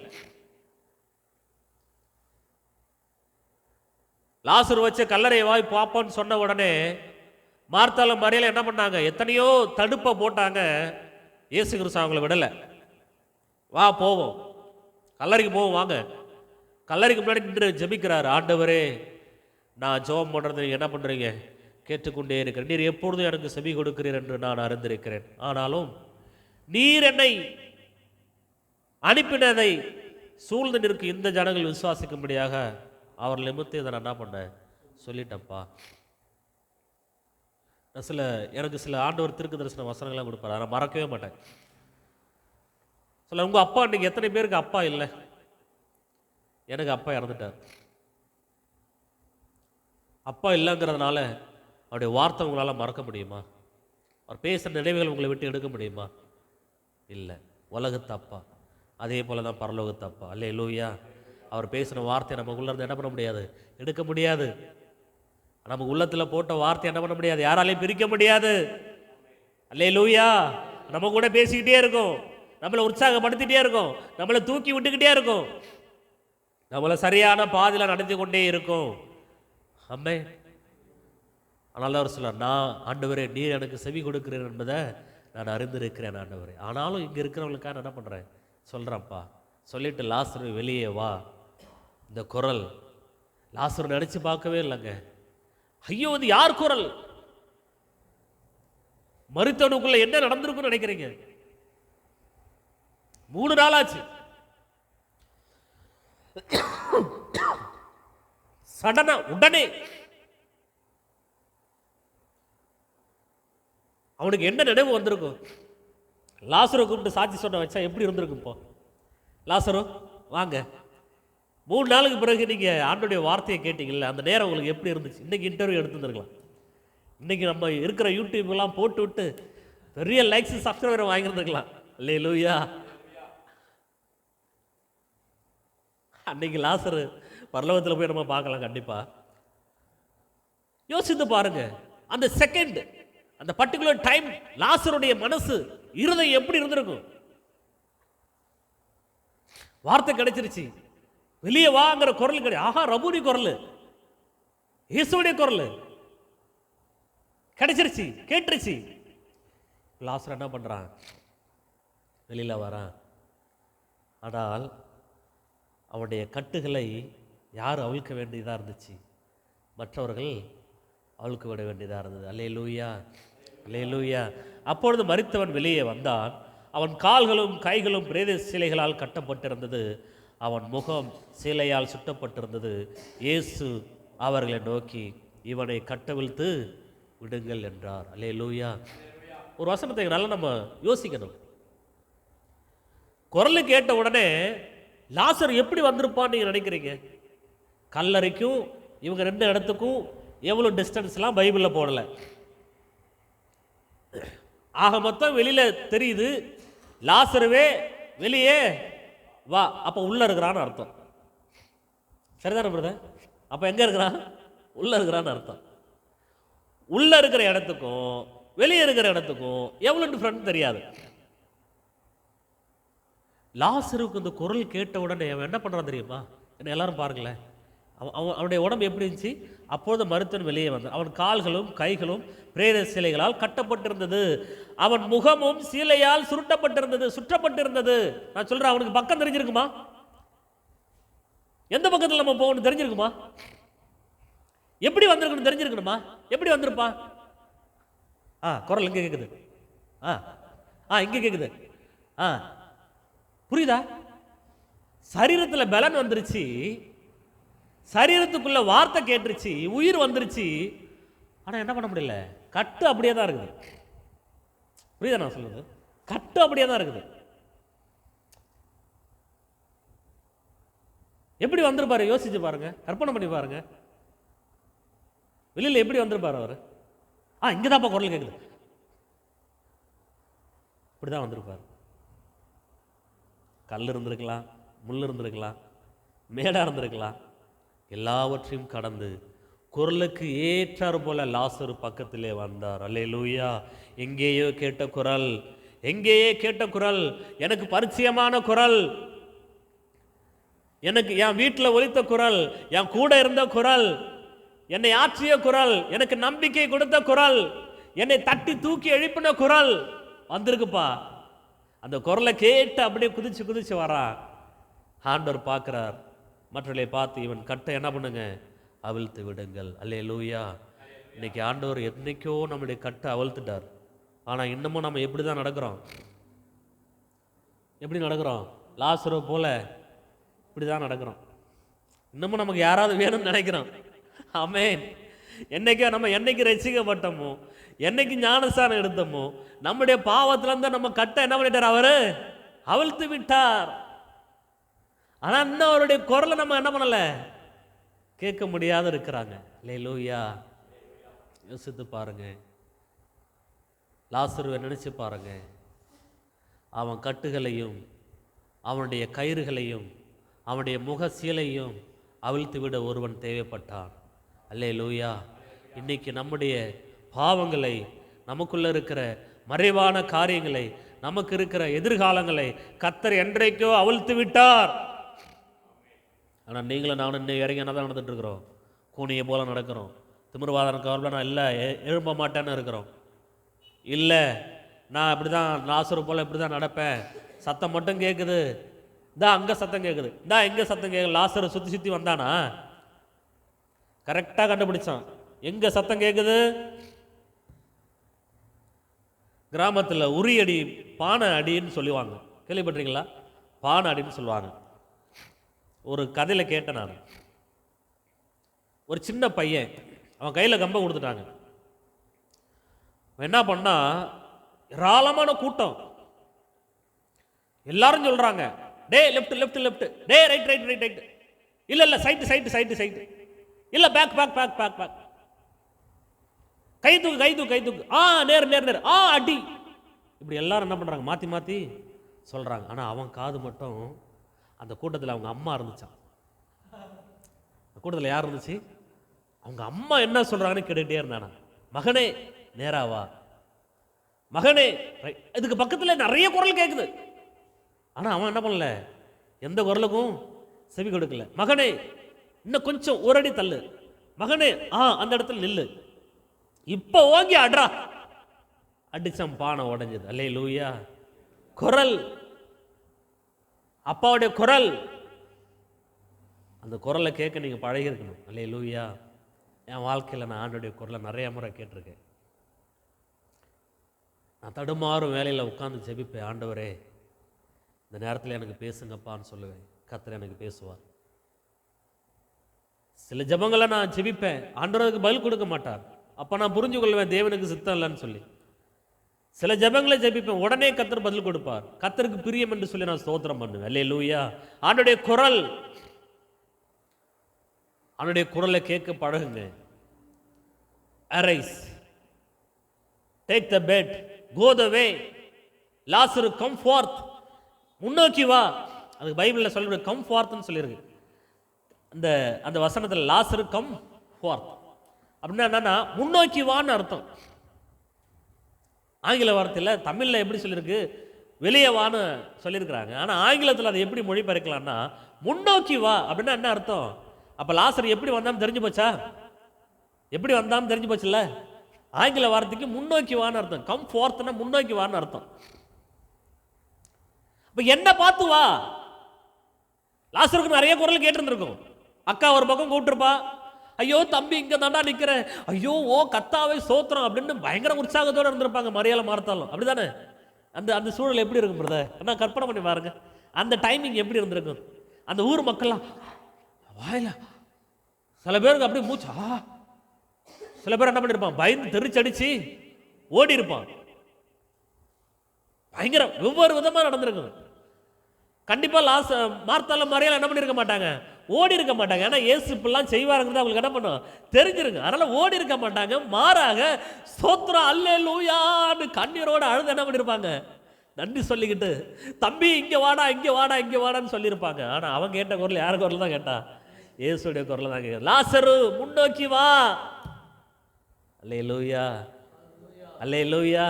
லாசரு வச்ச கல்லறையை வாய் பாப்பான்னு சொன்ன உடனே மார்த்தாலும் மரியாதை என்ன பண்ணாங்க, எத்தனையோ தடுப்பை போட்டாங்க. இயேசு கிறிஸ்து அவங்கள விடலை. வா போவோம், கல்லறைக்கு போவோம், வாங்க. கல்லறைக்கு முன்னாடி நின்று ஜெபிக்கிறார், ஆண்டவரே நான் ஜெபம் பண்ணுறது நீங்கள் என்ன பண்ணுறீங்க, கேட்டுக்கொண்டே இருக்கிறேன். நீர் எப்பொழுதும் எனக்கு செவி கொடுக்கிறீர் என்று நான் அறிந்திருக்கிறேன். ஆனாலும் நீர் என்னை அனுப்பினதை சூழ்ந்து நிற்கும் இந்த ஜனங்கள் விசுவாசிக்கும்படியாக அவர் நிமித்து இதை நான் என்ன பண்ணேன் சொல்லிட்டப்பா. எனக்கு சில ஆண்டவர் திருக்கு தரிசன வசனங்கள்லாம் கொடுப்பாரு, நான் மறக்கவே மாட்டேன். சொல்ல, உங்கள் அப்பா இன்னைக்கு எத்தனை பேருக்கு அப்பா இல்லை? எனக்கு அப்பா இறந்துட்டார். அப்பா இல்லைங்கிறதுனால அவருடைய வார்த்தை உங்களால் மறக்க முடியுமா? அவர் பேசுகிற நினைவுகள் உங்களை விட்டு எடுக்க முடியுமா? இல்லை. உலகத்து அப்பா, அதே போல தான் பரலோகத்து அப்பா. அல்லேலூயா. அவர் பேசின வார்த்தை நமக்குள்ள இருந்து என்ன பண்ண முடியாது, எடுக்க முடியாது. நம்ம உள்ளத்தில் போட்ட வார்த்தை என்ன பண்ண முடியாது, யாராலையும் பிரிக்க முடியாது. அல்லேலூயா. நம்ம கூட பேசிக்கிட்டே இருக்கும், நம்மளை உற்சாகப்படுத்திட்டே இருக்கும், நம்மளை தூக்கி விட்டுக்கிட்டே இருக்கும், நம்மளை சரியான பாதையில் நடத்தி கொண்டே இருக்கும். அம்மே அதனால அவர் சொல்ல, நான் ஆண்டவரே நீர் எனக்கு செவி கொடுக்கிறேன் என்பதை நான் அறிந்திருக்கிறேன் ஆண்டவரே. ஆனாலும் இங்கே இருக்கிறவங்களுக்காக நான் என்ன பண்ணுறேன் சொல்கிறேன்ப்பா. சொல்லிட்டு லாசரு வெளியே வா. இந்த குரல் லாசரு நினச்சி பார்க்கவே இல்லைங்க. ஐயோ இது யார் குரல்? மருத்துவனுக்குள்ள என்ன நடந்திருக்குன்னு நினைக்கிறீங்க? 3 நாள் ஆச்சு. சடனா உடனே அவனுக்கு என்ன நினைவு வந்திருக்கும்? லாசரு கூப்பிட்டு சாட்சி சொன்ன வச்சா எப்படி இருந்திருக்கும்? இப்போ லாசரு வாங்க, 3 நாளுக்கு பிறகு நீங்கள் ஆண்டோடைய வார்த்தையை கேட்டீங்கல்ல, அந்த நேரம் உங்களுக்கு எப்படி இருந்துச்சு? இன்றைக்கி இன்டர்வியூ எடுத்துருந்துருக்கலாம். இன்றைக்கி நம்ம இருக்கிற யூடியூப்லாம் போட்டு விட்டு பெரிய லைக்ஸ் சப்ஸ்கிரைபரை வாங்கியிருந்துருக்கலாம். அல்லேலூயா. அன்னைக்கு லாசரு பரலோகத்தில் போய் நம்ம பார்க்கலாம். கண்டிப்பாக யோசித்து பாருங்க, அந்த செகண்ட், அந்த பர்டிகுலர் டைம் லாசருடைய மனசு இருதயம் எப்படி இருந்திருக்கும்? வார்த்தை கிடைச்சிருச்சு, வெளியே வாங்கிற குரல் கிடையாது. ஆஹா, ரபூனி குரல், இயேசுவுடைய குரல் கிடைச்சிருச்சு, கேட்டுருச்சு. லாசர் என்ன பண்றான்? வெளியில வரான். ஆனால் அவனுடைய கட்டுகளை யார் அவிழ்க்க வேண்டியதாக இருந்துச்சு? மற்றவர்கள் அவிழ்க்க விட வேண்டியதாக இருந்தது. அல்லேலூயா, அல்லேலூயா. அப்பொழுது மரித்தவன் வெளியே வந்தான். அவன் கால்களும் கைகளும் பிரேத சிலைகளால் கட்டப்பட்டிருந்தது, அவன் முகம் சிலையால் சுட்டப்பட்டிருந்தது. இயேசு அவர்களை நோக்கி, இவனை கட்டவிழ்த்து விடுங்கள் என்றார். அல்லேலூயா. ஒரு வசனத்தை நல்லா நம்ம யோசிக்கணும். குரல் கேட்ட உடனே லாசர் எப்படி வந்திருப்பான்னு நீங்கள் நினைக்கிறீங்க? கல்லறைக்கும் இவங்க 2 இடத்துக்கும் எவ்வளோ டிஸ்டன்ஸ்லாம் பைபிளில் போடலை. ஆக மொத்தம் வெளியில் தெரியுது, லாசருவே வெளியே வா. அப்போ உள்ளே இருக்கிறான்னு அர்த்தம். சரிதானே பிரதர்? அப்போ எங்கே இருக்கிறான்? உள்ளே இருக்கிறான்னு அர்த்தம். உள்ளே இருக்கிற இடத்துக்கும் வெளியே இருக்கிற இடத்துக்கும் எவ்வளோ டிஃப்ரெண்ட் தெரியாது. லாசருக்கு இந்த குரல் கேட்ட உடனே அவன் என்ன பண்ணுறான் தெரியுமா? என்ன எல்லாரும் பாருங்களேன், அவனுடைய உடம்பு எப்படி இருந்துச்சு? அப்போது மருத்துவன் வெளியே வந்தான். அவன் கால்களும் கைகளும் பிரேத சிலைகளால் கட்டப்பட்டிருந்தது, அவன் முகமும் சீலையால் சுற்றப்பட்டிருந்தது. நான் சொல்றேன், அவனுக்கு பக்கம் தெரிஞ்சிருக்குமா? எந்த பக்கத்தில் நம்ம போகணும் தெரிஞ்சிருக்குமா? எப்படி வந்திருக்கணும் தெரிஞ்சிருக்கணுமா? எப்படி வந்திருப்பான்? குரல் இங்கே கேட்குது, இங்கே கேட்குது. புரியுதா? சரீரத்தில் பலன் வந்துருச்சு, சரீரத்துக்குள்ள வார்த்தை கேட்டுருச்சு, உயிர் வந்துருச்சு. ஆனால் என்ன பண்ண முடியல, கட்டு அப்படியே தான் இருக்குது. புரியுதா நான் சொல்லுது? கட்டு அப்படியே தான் இருக்குது. எப்படி வந்திருப்பாரு யோசிச்சு பாருங்க, கற்பனை பண்ணி பாருங்க. வெளியில் எப்படி வந்திருப்பாரு அவர்? இங்கதான்ப்பா குரல் கேட்குது, இப்படிதான் வந்திருப்பாரு. கல் இருந்திருக்கலாம், முள் இருந்திருக்கலாம், மேடா இருந்திருக்கலாம். எல்லாவற்றையும் கடந்து குரலுக்கு ஏற்றாறு போல லாசரு பக்கத்திலே வந்தார். அல்லேலூயா. எங்கேயோ கேட்ட குரல், எங்கேயே கேட்ட குரல், எனக்கு பரிச்சயமான குரல், எனக்கு என் வீட்டில் ஒலித்த குரல், என் கூட இருந்த குரல், என்னை ஆற்றிய குரல், எனக்கு நம்பிக்கை கொடுத்த குரல், என்னை தட்டி தூக்கி எழுப்பின குரல் வந்திருக்குப்பா. அந்த குரலை கேட்டு அப்படியே குதிச்சு குதிச்சு வரா. ஆண்டவர் பார்க்கிறார், மற்றவர்களை பார்த்து, இவன் கட்டை என்ன பண்ணுங்க, அவிழ்த்து விடுங்கள். அல்லேலூயா. இன்னைக்கு ஆண்டவர் என்னைக்கோ நம்முடைய கட்டை அவிழ்த்துட்டார். ஆனால் இன்னமும் நம்ம எப்படி தான் நடக்கிறோம்? எப்படி நடக்கிறோம்? லாசரு போல இப்படி தான் நடக்கிறோம். இன்னமும் நமக்கு யாராவது வேணும்னு நினைக்கிறோம். ஆமென். என்னைக்கு ரசிக்கப்பட்டோமோ, என்னைக்கு ஞானஸ்தானம் எடுத்தோமோ, நம்முடைய பாவத்திலிருந்து நம்ம கட்டை என்ன பண்ணிட்டார்? அவரு அவிழ்த்து விட்டார். ஆனா இன்னும் அவருடைய குரலை நம்ம என்ன பண்ணல, கேட்க முடியாத இருக்கிறாங்க. அல்லேலூயா. யோசித்து பாருங்க, லாசருவை நினைச்சு பாருங்க. அவன் கட்டுகளையும் அவனுடைய கயிறுகளையும் அவனுடைய முக சீலையும் அவிழ்த்து விட ஒருவன் தேவைப்பட்டான். அல்லேலூயா. இன்னைக்கு நம்முடைய பாவங்களை, நமக்குள்ள இருக்கிற மறைவான காரியங்களை, நமக்கு இருக்கிற எதிர்காலங்களை கர்த்தர் என்றைக்கோ அவிழ்த்து விட்டார். ஆனால் நீங்களும் நானும் இன்னும் இறங்கி என்ன தான் நடந்துட்டு இருக்கிறோம்? கூனியை போல நடக்கிறோம். திமிர்வாதம் கவலை நான் இல்லை எழும்ப மாட்டேன்னு இருக்கிறோம். இல்லை நான் இப்படி தான் லாசரு போல் இப்படி தான் நடப்பேன், சத்தம் மட்டும் கேட்குது, தான் அங்கே சத்தம் கேட்குது, தான் எங்கே சத்தம் கேட்குது. லாசரை சுற்றி சுற்றி வந்தானா? கரெக்டாக கண்டுபிடிச்சான். எங்கே சத்தம் கேட்குது? கிராமத்தில் உரியடி பானை அடின்னு சொல்லுவாங்க, கேள்விப்பட்டிருக்கீங்களா? பானை அடின்னு சொல்லுவாங்க. ஒரு கதையில் கேட்டேன் நான். ஒரு சின்ன பையன், அவன் கையில் கம்பை கொடுத்துட்டாங்க. அவன் என்ன பண்ணா, ஏராளமான கூட்டம், எல்லாரும் சொல்றாங்க, டே லெஃப்ட் லெஃப்ட் லெஃப்ட், டே ரைட் ரைட் ரைட் ரைட், இல்ல இல்ல சைட்டு சைட்டு சைட்டு சைட்டு, இல்ல back back back back back, கை தூக்கு கை தூக்கு கை தூக்கு, நேர் நேர் நேர், அடி. இப்படி எல்லாரும் என்ன பண்றாங்க, மாத்தி மாத்தி சொல்றாங்க. ஆனா அவன் காது மட்டும் அந்த கூட்டத்தில் அவங்க அம்மா இருந்துச்சான். அந்த கூட்டத்தில் யார் இருந்துச்சு? அவங்க அம்மா என்ன சொல்றாங்கன்னு கேட்டுக்கிட்டே இருந்தானா. மகனே நேராவா, மகனே. இதுக்கு பக்கத்தில் நிறைய குரல் கேட்குது. ஆனா அவன் என்ன பண்ணல, எந்த குரலுக்கும் செவி கொடுக்கல. மகனே இன்னும் கொஞ்சம் ஒரு அடி தள்ளு, மகனே அந்த இடத்துல நில்லு, இப்ப ஓங்கி அட்ரா. அடிச்சம், பானை உடைஞ்சது. அல்லேலூயா. குரல், அப்பாவுடைய குரல், அந்த குரலை கேட்க நீங்க பழகி இருக்கணும். அல்லேலூயா. என் வாழ்க்கையில் நான் ஆண்டோடைய குரலை நிறைய முறை கேட்டிருக்கேன். நான் தடுமாறும் வேலையில் உட்காந்து ஜெபிப்பேன், ஆண்டவரே இந்த நேரத்தில் எனக்கு பேசுங்கப்பான்னு சொல்லுவேன். கர்த்தர் எனக்கு பேசுவார். சில ஜெபங்களை நான் ஜெபிப்பேன், ஆண்டவருக்கு பதில் கொடுக்க மாட்டார். அப்போ நான் புரிஞ்சு கொள்வேன் தேவனுக்கு சித்தம் இல்லைன்னு சொல்லி. சில ஜெபங்களை ஜெபிப்பேன், உடனே கர்த்தர் பதில் கொடுப்பார். கர்த்தருக்கு பிரியம் என்று சொல்லி நான் ஸ்தோத்திரம் பண்ணுவேன். அல்லேலூயா. ஆண்டவருடைய குரல், அவனுடைய குரலை கேட்க பழகுங்க. Arise, take the bed, go the way, Lazarus come forth. முன்னோக்கி வா. அதுக்கு பைபிள்ல சொல்ற கம் ஃபார்த்னு சொல்லியிருக்கு. அந்த வசனத்தில் லாசரு கம் ஃபார்த் அப்படின்னா என்னன்னா முன்னோக்கி வான்னு அர்த்தம். ஆங்கில வார்த்தையில், தமிழில் எப்படி சொல்லியிருக்கு, வெளியே வான்னு சொல்லியிருக்கிறாங்க. ஆனால் ஆங்கிலத்தில் அதை எப்படி மொழிபெயர்க்கலாம்னா முன்னோக்கி வா அப்படின்னா என்ன அர்த்தம்? அப்போ லாசர் எப்படி வந்தான்னு தெரிஞ்சு போச்சா? எப்படி வந்தான்னு தெரிஞ்சு போச்சுல்ல. ஆங்கில வார்த்தைக்கு முன்னோக்கி வான்னு அர்த்தம். கம் ஃபார்த்னா முன்னோக்கி வான்னு அர்த்தம். இப்போ என்ன பார்த்து வா. லாசருக்கு நிறைய குரல் கேட்டிருந்திருக்கும். அக்கா ஒரு பக்கம் கூப்பிட்டுருப்பா, ஐயோ தம்பி இங்கே தாண்டா நிற்கிறேன், ஐயோ ஓ கத்தாவை சோத்திரம் அப்படின்னு பயங்கர உற்சாகத்தோடு இருந்திருப்பாங்க மரியாதை மார்த்தாலும். அப்படிதானே? அந்த சூழல் எப்படி இருக்கும் பிரதர்? நான் கற்பனை பண்ணி பாருங்க, அந்த டைமிங் எப்படி இருந்திருக்கும். அந்த ஊர் மக்கள்லாம் வாயில, சில பேருக்கு அப்படியே மூச்சா, சில பேர் என்ன பண்ணிருப்பான், பயந்து தெரிச்சடிச்சு ஓடி இருப்பான். பயங்கர ஒவ்வொரு விதமா நடந்திருக்கும். கண்டிப்பா மார்த்தால மரியாதை என்ன பண்ணிருக்க மாட்டாங்க, ஓடி இருக்க மாட்டாங்க. ஏன்னா இயேசு இப்பெல்லாம் செய்வாருங்கிறது அவங்களுக்கு என்ன பண்ணும் தெரிஞ்சிருக்கு. அதனால ஓடி இருக்க மாட்டாங்க. மாறாக ஸ்தோத்திரம் அல்லேலூயான்னு கண்ணீரோட அழுது என்ன பண்ணிருப்பாங்க, நன்றி சொல்லிக்கிட்டு தம்பி இங்க வாடா இங்க வாடா இங்க வாடான்னு சொல்லியிருப்பாங்க. ஆனா அவன் கேட்ட குரல் யார் குரல் தான் கேட்டா? இயேசுடைய குரல் தான் கேட்க. லாசரு முன்னோக்கி வா. அல்லேலூயா அல்லேலூயா.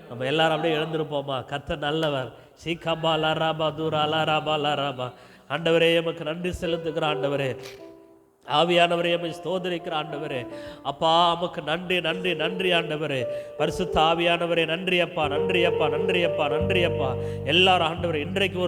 நம்ம எல்லாரும் அப்படியே எழுந்திருப்போமா? கர்த்தர் நல்லவர். சீகபா லராபா தூரா லராபா லராபா. ஆண்டவரே எமக்கு நன்றி செலுத்துகிற ஆண்டவரே, ஆவியானவரே எம்மை ஸ்தோத்திரிக்கிற ஆண்டவரே, அப்பா நமக்கு நன்றி நன்றி நன்றி ஆண்டவரே. பரிசுத்த ஆவியானவரே நன்றி அப்பா நன்றி அப்பா நன்றி அப்பா நன்றி அப்பா. எல்லாரும் ஆண்டவரே இன்றைக்கு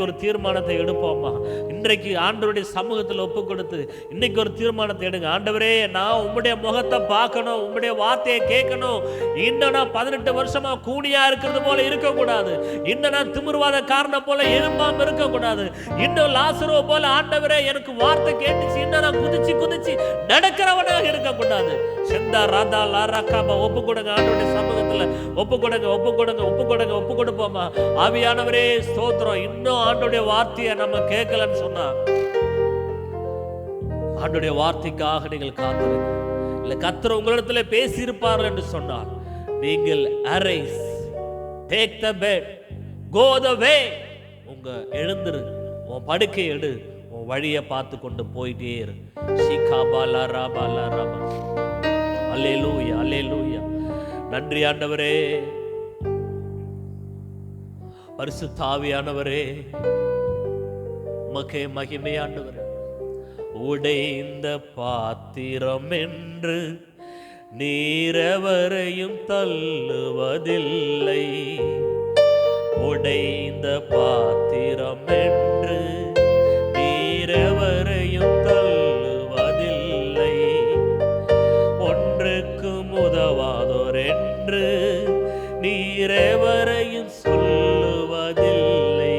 ஒரு தீர்மானத்தை எடுப்போம்மா. இன்றைக்கு ஆண்டவருடைய சமூகத்தில் ஒப்பு கொடுத்து இன்னைக்கு ஒரு தீர்மானத்தை எடுங்க. ஆண்டவரே நான் உம்முடைய முகத்தை பார்க்கணும், உம்முடைய வார்த்தையை கேட்கணும். இன்னும் நான் 18 வருஷமா கூனியா இருக்கிறது போல இருக்கக்கூடாது. இன்னும் நான் திமிர்வாத காரணம் போல எழும்பாம இருக்கக்கூடாது. இன்னும் லாசருவை போல ஆண்டவரே எனக்கு வார்த்தை கேட்டுச்சு இன்னும் நான் குதிச்சு குதிச்சு நடக்கிறவனாக இருக்கக்கூடாது. செந்தா ராதா லாராக்காபா ஒப்பு கொடுங்க. ஆண்டவருடைய சமூகத்துல ஒப்பு கொடுங்க ஒப்பு கொடுங்க ஒப்பு கொடுங்க ஒப்பு கொடுப்போமா. ஆவியானவரே ஸ்தோத்திரம். இன்னும் ஆண்டவருடைய வார்த்தையை நம்ம கேட்கலன்னு சொன்னா, ஆண்டவருடைய வார்த்தைக்காக நீங்கள் காத்திருங்க. இல்ல கர்த்தர் உங்களிடத்துல பேசியிருப்பார்கள் என்று சொன்னால், நீங்கள் arise, take the bed, go the way. உங்க எழுந்திரு, உன் படுக்கை எடு, உன் வழியை பார்த்து கொண்டு போயிட்டே இரு. ஷிகாபாலா ராபாலா ராபா. அல்லேலூயா, அல்லேலூயா. நன்றி ஆண்டவரே, பரிசுத்த ஆவியானவரே, உமக்கே மகிமை ஆண்டவரே. உடைந்த பாத்திரம் என்று நீரவரையும் தள்ளுவதில்லை. உடைந்த பாத்திரம் என்று நீரவரையும் தள்ளுவதில்லை. ஒன்றுக்கும் உதவாதோர் என்று நீரவரையும் சொல்லுவதில்லை.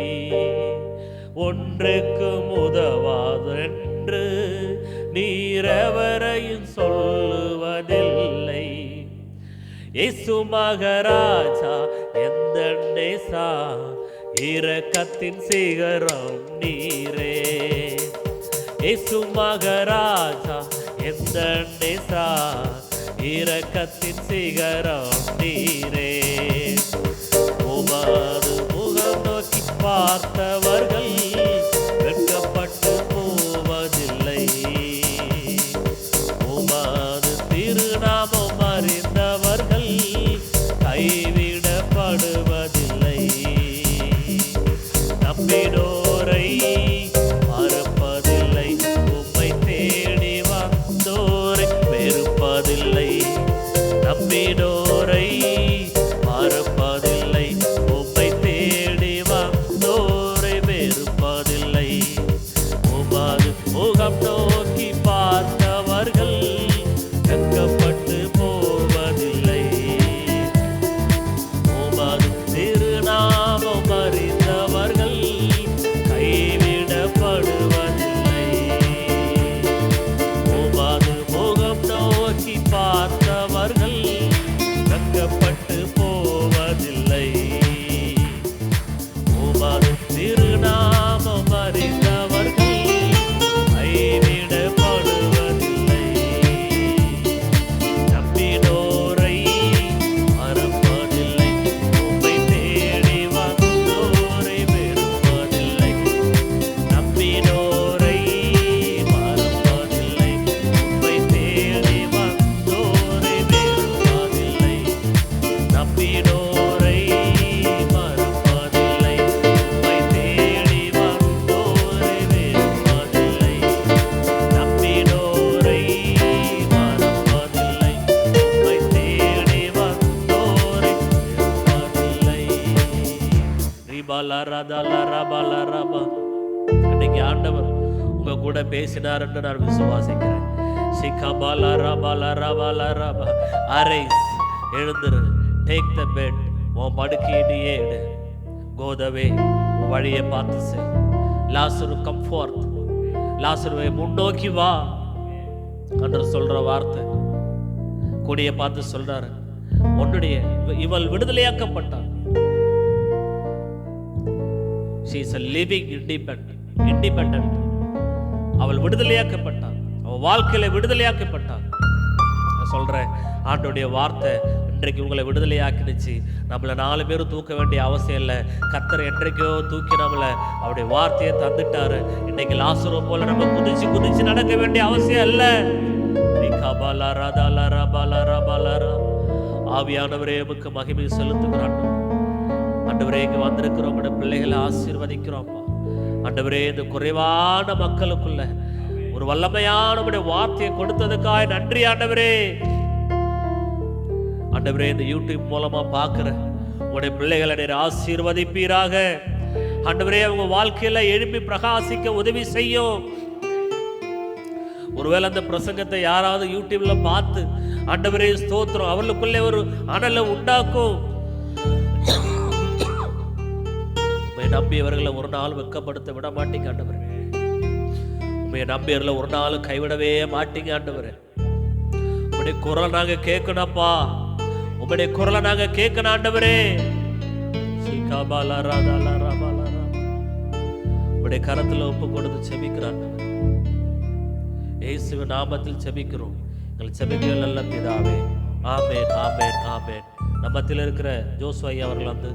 ஒன்றுக்கும் உதவாதோர் என்று நீரவரையும் சொல்லுவதில்லை. இயேசு மகாராஜா எந்த நேசா, இரக்கத்தின் சிகரம் நீரே. இயேசு மகாராஜா எந்த நேசா, இரக்கத்தின் சிகரம் நீரே. உமது முகம் நோக்கி பார்த்தவர்கள் வெட்கப்பட்டு போவதில்லை. உமது திருநாமம் அறிந்தவர்கள் கைவிடப்படுவதில்லை. நம்பினோரை மறப்பதில்லை. உம்மை தேடி வந்தோரை வெறுப்பதில்லை. நம்பினோரை மறப்பதில்லை. உம்மை தேடி வந்தோரை வெறுப்பதில்லை. உமது முகம் நோக்கி பார்த்தவர்கள் வெட்கப்பட்டு போவதில்லை. உமது திருநாமம் அறிந்தவர்கள் கைவிடப்படுவதில்லை. உமது முகம் நோக்கி பார்த்தவர்கள் வெட்கப்பட்டு போவதில்லை. உமது திருநாமம் அறிந்தவர்கள் கைவிடப்படுவதில்லை. நம்பினோரை மறப்பதில்லை. உம்மை தேடி வந்தோரை வெறுப்பதில்லை. நம்பினோரை மறப்பதில்லை. உம்மை தேடி வந்தோரை வெறுப்பதில்லை. நம்பினோரை மறப்பதில்லை. உம்மை தேடி வந்தோரை வெறுப்பதில்லை. நம்பினோரை மறப்பதில்லை. உம்மை தேடி வந்தோரை வெறுப்பதில்லை. ரிபாலா ரதாலா ரபாலா ரபா. இன்னைக்கு ஆண்டவர் உங்க கூட பேசினார் என்று நான் விசுவாசிக்கிறேன். சிகாபாலா ரபாலா ரபாலா ரபா. அரைஸ், எழுந்திரு. Take the bed. உன் படுக்கையை நீயே எடு. கோதவே, உன் வழியை பார்த்து செய். லாசரு கம்ஃபோர்ட். லாசருவை முன்னோக்கி வா என்று சொல்ற வார்த்தை. கொடியை பார்த்து சொல்றாரு, உன்னுடைய இவள் விடுதலையாக்கப்பட்டாள். She is a living independent. அவள் விடுதலையாக்கப்பட்டாள். அவள் வாழ்க்கையில விடுதலையாக்கப்பட்டாள். நான் சொல்றேன், ஆண்டோடைய வார்த்தை இன்றைக்கு உங்களை விடுதலையாக்கிடுச்சு. நம்மளை 4 பேரும் தூக்க வேண்டிய அவசியம் இல்லை. கர்த்தர் என்றைக்கோ தூக்கி நம்மளை அவருடைய வார்த்தையை தந்துட்டாரு. இன்னைக்கு லாசரு போல நம்ம குதிச்சு குதிச்சு நடக்க வேண்டிய அவசியம் இல்லை. ஆவியானவரே, உமக்கு மகிமை செலுத்துகிறான். ஆண்டவரே, இங்க வந்திருக்கிறோம் உங்களுடைய பிள்ளைகளை ஆசீர்வதிக்கிறோம். ஆண்டவரே, இந்த குறைவான மக்களுக்குள்ள ஒரு வல்லமையான உங்களுடைய வார்த்தையை கொடுத்ததுக்காக நன்றி ஆண்டவரே. ஆண்டவரே, இந்த யூடியூப் மூலமா பார்க்கிற உங்களுடைய பிள்ளைகளை நீர் ஆசீர்வதிப்பீராக. ஆண்டவரே, அவங்க வாழ்க்கையில எழுப்பி பிரகாசிக்க உதவி செய்யும். ஒருவேளை அந்த பிரசங்கத்தை யாராவது யூடியூப்ல பார்த்து ஆண்டவரே ஸ்தோத்திரம், அவர்களுக்குள்ளே ஒரு அனலை உண்டாக்கும். உம்மை நம்பியவர்களை ஒரு நாள் வெட்கப்படுத்த விட மாட்டீங்க ஆண்டவரே. உம்மை நம்பியவர்களை ஒரு நாள் கைவிடவே மாட்டீங்க ஆண்டவரே. உம்முடைய குரல் நாங்க கேட்கணும்ப்பா. உம்முடைய குரலை நாங்க கேட்கணும் ஆண்டவரே. உம்முடைய கரத்துல ஒப்பு கொடுத்து செபிக்கிறான். இயேசு நாமத்தில் செபிக்கிறோம். எங்கள் செபிக்கிற நல்ல பிதாவே. ஆமென், ஆமென், ஆமென். நம்ம மத்தியில் இருக்கிற ஜோசு ஐயா அவர்கள் வந்து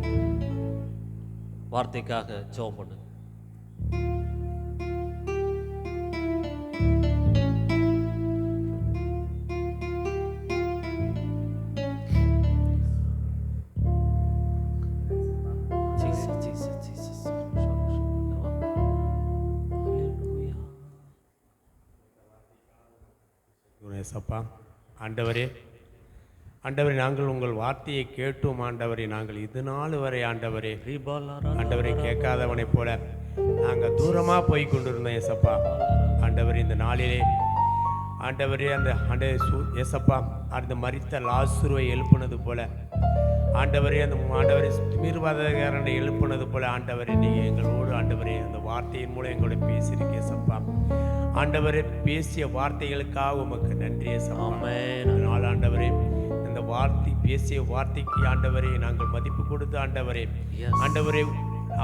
வார்த்தைக்காக ஜெபம் பண்ணு. ஏசப்பா. ஆண்டவரே, ஆண்டவரே, நாங்கள் உங்கள் வார்த்தையை கேட்டோம் ஆண்டவரே. நாங்கள் இது நாள் வரை ஆண்டவரே ஆண்டவரை கேட்காதவனைப் போல நாங்கள் தூரமாக போய் கொண்டிருந்தோம் ஏசப்பா. ஆண்டவரே, இந்த நாளிலே ஆண்டவரே அந்த ஏசப்பா அந்த மரித்த லாசருவை எழுப்புனது போல ஆண்டவரே, அந்த ஆண்டவரை திமிர்வாதகாரனை எழுப்புனது போல ஆண்டவரே, நீங்கள் எங்களோடு ஆண்டவரே அந்த வார்த்தையின் மூலம் எங்களோட பேசியிருக்கே ஏசப்பா. ஆண்டவரே, பேசிய வார்த்தைகளுக்காக உமக்கு நன்றி ஏசப்பா. அதனால் ஆண்டவரே, இந்த வார்த்தை பேசிய வார்த்தைக்கு ஆண்டவரே நாங்கள் மதிப்பு கொடுத்து ஆண்டவரே ஆண்டவரே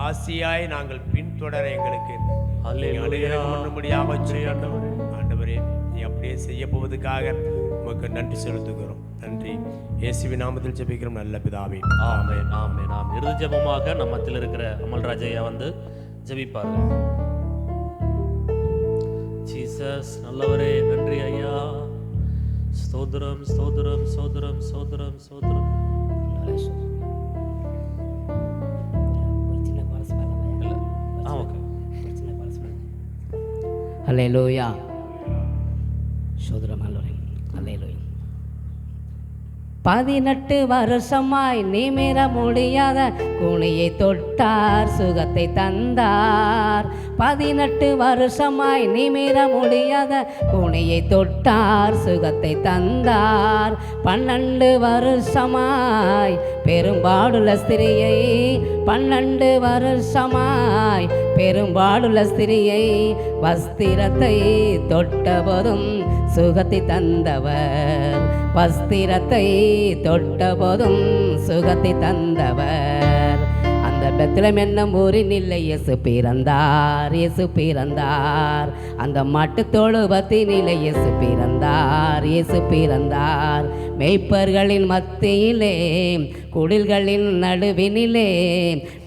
ஆசையாய் நாங்கள் பின்தொடர எங்களுக்கு ஆண்டவரே நீ அப்படியே செய்ய போவதுக்காக உமக்கு நன்றி செலுத்துகிறோம். நன்றி. இயேசுவின் நாமத்தில் ஜெபிக்கிறோம் நல்ல பிதாவே. ஆமென், ஆமென், ஆமென். இறுதி ஜெபமாக நம்ம மத்தியில் இருக்கிற அமல்ராஜ் ஐயா வந்து ஜெபிப்பார்கள். ஜீசஸ் நல்லவரே, நன்றி ஐயா. ஸ்தோத்திரம், ஸ்தோத்திரம், ஸ்தோத்திரம், ஸ்தோத்திரம், ஸ்தோத்திரம். அல்லேலூயா. ஸ்தோத்திரம் ஆண்டவரே. அல்லேலூயா. 18 வருஷமாய் நிமிர முடியாத குனியை தொட்டார், சுகத்தை தந்தார். 18 வருஷமாய் நிமிர முடியாத குனியை தொட்டார், சுகத்தை தந்தார். 12 வருஷமாய் பெரும்பாடுள்ள ஸ்திரியை 12 வருஷமாய் பெரும்பாடுள்ள ஸ்திரியை வஸ்திரத்தை தொட்டபோதும் சுகத்தை தந்தவர். வஸ்திரத்தை தொட்டபோதும் சுகத்தை தந்தவர். அந்த பெத்லெம் என்னும் ஊரினில்லை இயேசு பிறந்தார், இயேசு பிறந்தார். அந்த மாட்டு தொழுவத்தினிலே இயேசு பிறந்தார், இயேசு பிறந்தார். மேய்ப்பர்களின் மத்தியிலே குடில்களின் நடுவினிலே,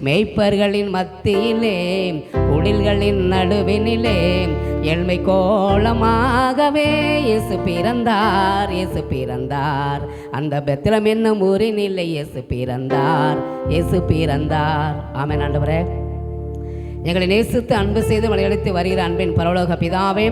மேய்ப்பர்களின் மத்தியிலே குடில்களின் நடுவினிலே ஏழ்மை கோலமாகவே இயேசு பிறந்தார், இயேசு பிறந்தார். அந்த பெத்லெம் என்னும் ஊரினிலே இயேசு பிறந்தார், இயேசு பிறந்தார். ஆமென். ஆண்டவரே, எங்களை நேசித்து அன்பு செய்து வழியளித்து வருகிற அன்பின் பரலோக பிதாவே,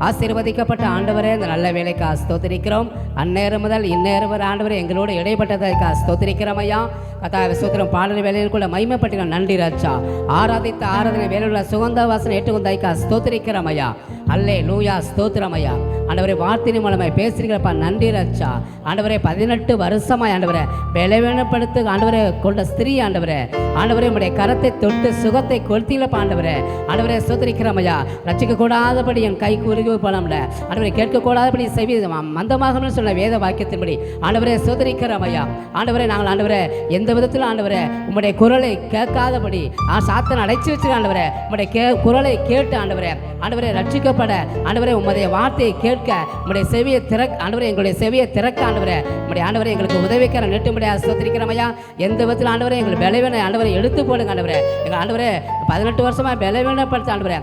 ஆசீர்வதிக்கப்பட்ட ஆண்டவரே, இந்த நல்ல வேலைக்கு ஸ்தோத்திரிக்கிறோம். அந்நேரம் முதல் இந்நேரம் வரை ஆண்டவரே எங்களோடு இடைப்பட்டதற்கு ஸ்தோத்திரிக்கிறோம் ஐயா. கதாவை சோத்திரம் பாடல் வேலையிற்குள்ள மகிமைப்பட்டின நன்றி ராஜா. ஆராதித்த ஆராதனை வேலையுள்ள சுகந்த வாசனை ஏற்றுக்கொண்டாய்க்கா ஸ்தோத்திரிக்கிறோம் ஐயா. அல்லே லூயா, ஸ்தோத்திரம் ஐயா. ஆண்டவரே, வார்த்தையின் மூலமாய் பேசுகிறப்பா நன்றி ராஜா. ஆண்டவரே, 18 வருஷமாய் ஆண்டவரே பலவீனப்படுத்து ஆண்டவரே கொண்ட ஸ்திரீ ஆண்டவரே, ஆண்டவரே உடைய கரத்தை தொட்டு சுகத்தை கொளுத்திலப்பா ஆண்டவரே. ஆண்டவரே, ஸ்தோத்திரிக்கிறோம் ஐயா. ரட்சிக்க கூடாதபடி என் கை குறுகி போனோம்ல ஆண்டவரே, கேட்கக்கூடாதபடி செவி மந்தமாக சொன்ன வேத வாக்கியத்தின்படி ஆண்டவரே ஸ்தோத்திரிக்கிறோம் ஐயா. ஆண்டவரே, நாங்கள் ஆண்டவரே எந்த விதத்தில் ஆண்டவரே உம்முடைய குரலை கேட்காதபடி சாத்தன் அடைச்சி வச்சுக்க ஆண்டவரே, உம்முடைய குரலை கேட்டு ஆண்டவரே ஆண்டவரே ரட்சிக்கப்பட ஆண்டவரே உம்முடைய வார்த்தையை கேட்க உம்முடைய செவியை ஆண்டவரே எங்களுடைய செவியை திறக்க ஆண்டவரே உம்முடைய ஆண்டவரே எங்களுக்கு உதவிக்கிற நெட்டும்படியா ஸ்தோத்திரிக்கிறோம் ஐயா. எந்த விதத்தில் ஆண்டவரே எங்கள் பலவீன ஆண்டவரை எடுத்து போடுங்க ஆண்டவரே. எங்கள் ஆண்டவரே 18 வருஷமாக பலவீனப்படுத்த ஆண்டவரே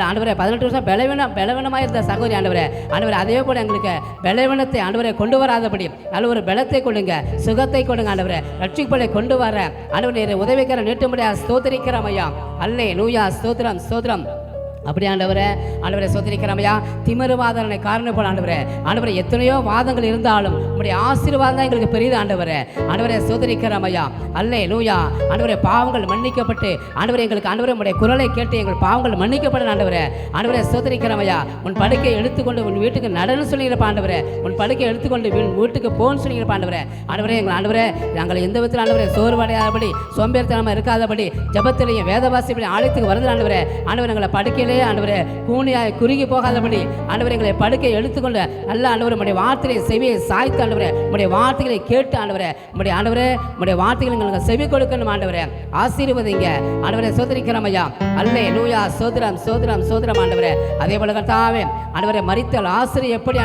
ஆண்டவரே 18 வருஷம் பலவீனமாக இருந்த சகோதரி ஆண்டவரே ஆண்டவரே அதே போல எங்களுக்கு பலவீனத்தை ஆண்டவரை கொண்டு வராதபடி நல்ல ஒரு பலத்தை கொடுங்க, சுகத்தை கொடுங்க ஆண்டவரே. ரட்சிப்படை கொண்டு வர ஆண்டவரே உதவிக்கிற நீட்டும்படியா ஸ்தோத்திரிக்கிறோம் ஐயா. அல்லே லூயா, ஸ்தோத்திரம், ஸ்தோத்திரம். அப்படி ஆண்டவரே சோதரிக்கிறமையா திமிருவாதனை காரணம் போல ஆண்டவரே எத்தனையோ வாதங்கள் இருந்தாலும் உங்களுடைய ஆசீர்வாதம் தான் எங்களுக்கு பெரியது ஆண்டவரே சோதரிக்கிறமையா. அல்லே லூயா. ஆண்டவரே, பாவங்கள் மன்னிக்கப்பட்டு ஆண்டவரே எங்களுக்கு ஆண்டவரே உங்களுடைய குரலை கேட்டு எங்கள் பாவங்கள் மன்னிக்கப்பட ஆண்டவரே சோதரிக்கிறமையா. உன் படுக்கையை எடுத்துக்கொண்டு உன் வீட்டுக்கு நடன்னு சொல்லியிருப்ப ஆண்டவரே, உன் படுக்கையை எடுத்துக்கொண்டு வீட்டுக்கு போன்னு சொல்லியிருப்ப ஆண்டவரே எங்கள் ஆண்டவரே நாங்கள் எந்த விதத்தில் ஆண்டவரே சோர்வடையாதபடி சோம்பேறித்தனமாக இருக்காதபடி ஜபத்திலையும் வேதவாசிப்படி ஆலயத்துக்கு வருது ஆண்டவரே எங்களை படுக்கையிலே ஆண்டவரே கூனியாய் குறுகி போகாதபடி ஆண்டவரே எங்களை படுக்கையை எடுத்துக்கொண்டு நல்ல ஆண்டவரே உடைய வார்த்தையை செவியை சாய்த்து ஆண்டவரே உடைய வார்த்தைகளை கேட்டு ஆண்டவரே உடைய வார்த்தைகளை எங்களுக்கு செவி கொடுக்கணும் ஆண்டவரே. ஆசீர்வதிங்க ஆண்டவரே சோதரிக்கிறோம் ஐயா. அல்லே லூயா, சோதரம், சோதரம், சோதரம் ஆண்டவரே. அதே போல கர்த்தாவே ஆண்டவரே மரித்தல் ஆசிரியர் எப்படி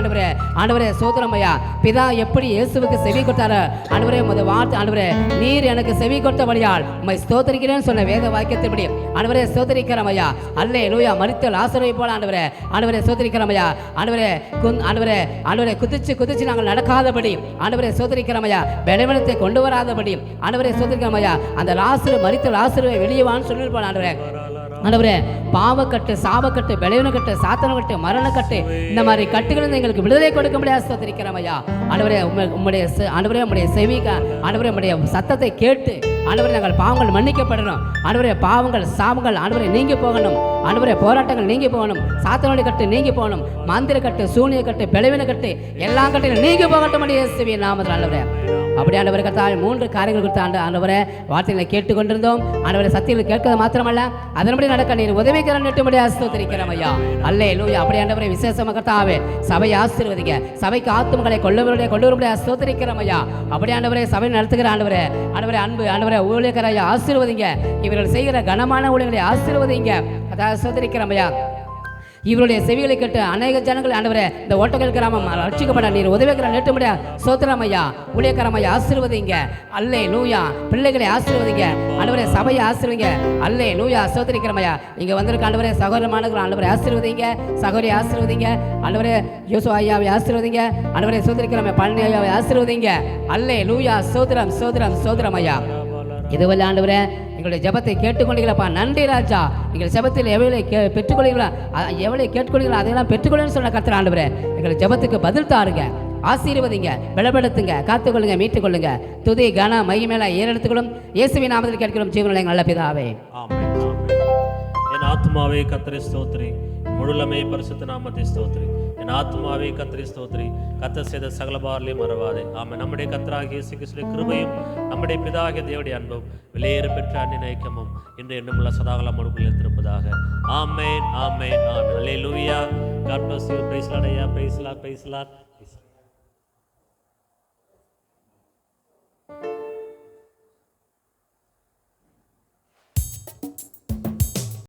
ஆண்டவரே சோதரம் ஐயா. பிதா எப்படி இயேசுவுக்கு செவி கொடுத்தாரு ஆண்டவரே உமது வார்த்தை ஆண்டவரே நீர் எனக்கு செவி கொடுத்தபடியால் உம்மை ஸ்தோத்திரிக்கிறேன்னு சொன்ன வேத வாக்கியத்தின்படி ஆண்டவரே ஸ்தோத்திரிக்கிறோம் ஐயா. அல்லே லூயா. மரித்தல் ஆசிரியை போல ஆண்டவரே சோதரிக்கிறோம் ஐயா. ஆண்டவரே குதிச்சு நாங்கள் நடக்காதபடி ஆண்டவரே சோதரிக்கிறோம் ஐயா. பலவீனத்தை கொண்டு வராதபடி ஆண்டவரே சோதரிக்கிறோம் ஐயா. அந்த லாசரு மரித்தல் ஆசிரியை வெளியே வான்னு சொல்லியிருப்பான் ஆண்டவரே. ஆண்டவரே பாவக்கட்டு, சாபக்கட்டு, பலவீனக்கட்டு, சாத்தனக்கட்டு, மரணக்கட்டு, இந்த மாதிரி கட்டுகளிலிருந்து எங்களுக்கு விடுதலை கொடுக்க முடியாது ஸ்தோத்திரிக்கிறோம் ஐயா. ஆண்டவரே ஆண்டவரே உம்முடைய செவிக்க ஆண்டவரே உம்முடைய சத்தத்தை கேட்டு ஆண்டவரே நாங்கள் பாவங்கள் மன்னிக்கப்படணும். ஆண்டவரே பாவங்கள் சாபங்கள் ஆண்டவரே நீங்கி போகணும். ஆண்டவரே போராட்டங்கள் நீங்கி போகணும். சாத்தனுடைய கட்டு நீங்கி போகணும். மாந்திர கட்டு, சூனிய கட்டு, பலவீன கட்டு, எல்லா கட்டையும் நீங்கி போகட்டும். இயேசுவின் நாமத்தில் ஆண்டவரே அப்படி ஆண்டவரே கர்த்தாவே 3 காரியங்கள் குறித்து ஆண்டவரே வார்த்தைகளை கேட்டுக்கொண்டிருந்தோம். ஆண்டவரே சத்தியங்களை கேட்கிறது மாத்திரமல்ல அதன்படி நடக்க நீர் உதவிக்கரம் நீட்டும்படி ஸ்தோத்திரிக்கிறோம் ஐயா. அல்லேலூயா. அப்படி ஆண்டவரே விசேஷமாக கர்த்தாவே சபையை ஆசீர்வதிங்க. சபைக்கு ஆத்துமங்களை கொண்டு வரும்படி ஸ்தோத்திரிக்கிறோம் ஐயா. அப்படி ஆண்டவரே சபை நடத்துகிற ஆண்டவரே அன்பு ஆண்டவரே ஊழியக்கார ஐயா ஆசீர்வதிங்க. இவர்கள் செய்கிற கனமான ஊழியர்களை ஆசீர்வதிங்க. அதாவது ஸ்தோத்திரிக்கிறோம் ஐயா. இவருடைய செவிகளை கேட்டு அநேக ஜனங்கள் ஆண்டவரே இந்த ஓட்டங்கள் கிராமம் ரட்சிக்கப்பட நீர் உதவிக்கிற நேற்றும்படியா சோத்திரம் ஐயா. ஊழியக்காரம் ஐயா ஆசீர்வதிங்க. அல்லேலூயா. பிள்ளைகளை ஆசீர்வதிங்க. ஆண்டவரே சபையை ஆசீர்வதிங்க. அல்லேலூயா. சோத்திரிக்கிறோம் ஐயா. இங்கே வந்திருக்க ஆண்டவரே சகோதரமானவர்கள் ஆண்டவரை ஆசீர்வதிங்க. சகோதரி ஆசீர்வதிங்க. ஆண்டவரே யோசு ஐயாவை ஆசீர்வதிங்க. ஆண்டவரே சோத்திரிக்கிறோம் பழனி ஐயாவை ஆசீர்வதிங்க. அல்லேலூயா. சோத்திரம் சோத்திரம் சோத்திரம் ஐயா. இதுவல்ல ஆண்டவரே எங்களுடைய ஜெபத்தை கேட்டுக்கொண்டீங்களப்பா. நன்றி ராஜா. எங்கள் ஜெபத்தில் எவ்வளோ பெற்றுக்கொள்கிறீங்களா, எவ்வளோ கேட்டுக்கொள்கிறீங்களா அதையெல்லாம் பெற்றுக்கொள்ளுன்னு சொன்ன கர்த்தர் ஆண்டவரே எங்கள் ஜெபத்துக்கு பதில் தாருங்க. ஆசீர்வதிங்க, பலப்படுத்துங்க, காத்துக்கொள்ளுங்க, மீட்டுக்கொள்ளுங்க. துதி கன மகிமேல ஏறெடுத்துக்கொள்ளும் இயேசுவின் நாமத்தில் கேட்கிறோம் ஜீவனுள்ள நல்ல பிதாவே. ஆமென். என் ஆத்மாவே கர்த்தரை ஸ்தோத்திரி, முழுலமே பரிசுத்த நாமத்தை ஸ்தோத்திரி. என் ஆத்மாவே கர்த்தரை ஸ்தோத்திரி, கர்த்தர் செய்த சகல பாரலையும் மறவாதே. ஆமென். நம்முடைய கர்த்தராகிய இயேசு கிறிஸ்துவின் கிருபையும் நம்முடைய பிதாகிய தேவனுடைய அன்பும் வெளியேறு பெற்ற அன்பின் ஐக்கியமும் இன்று என்னுமுள்ள சதாகாலம் முழுவதும் இருப்பதாக. ஆமென் ஆமென் ஆமென். அல்லேலூயா. God bless you. Praise Lord ஐயா. Praise Lord. Praise Lord.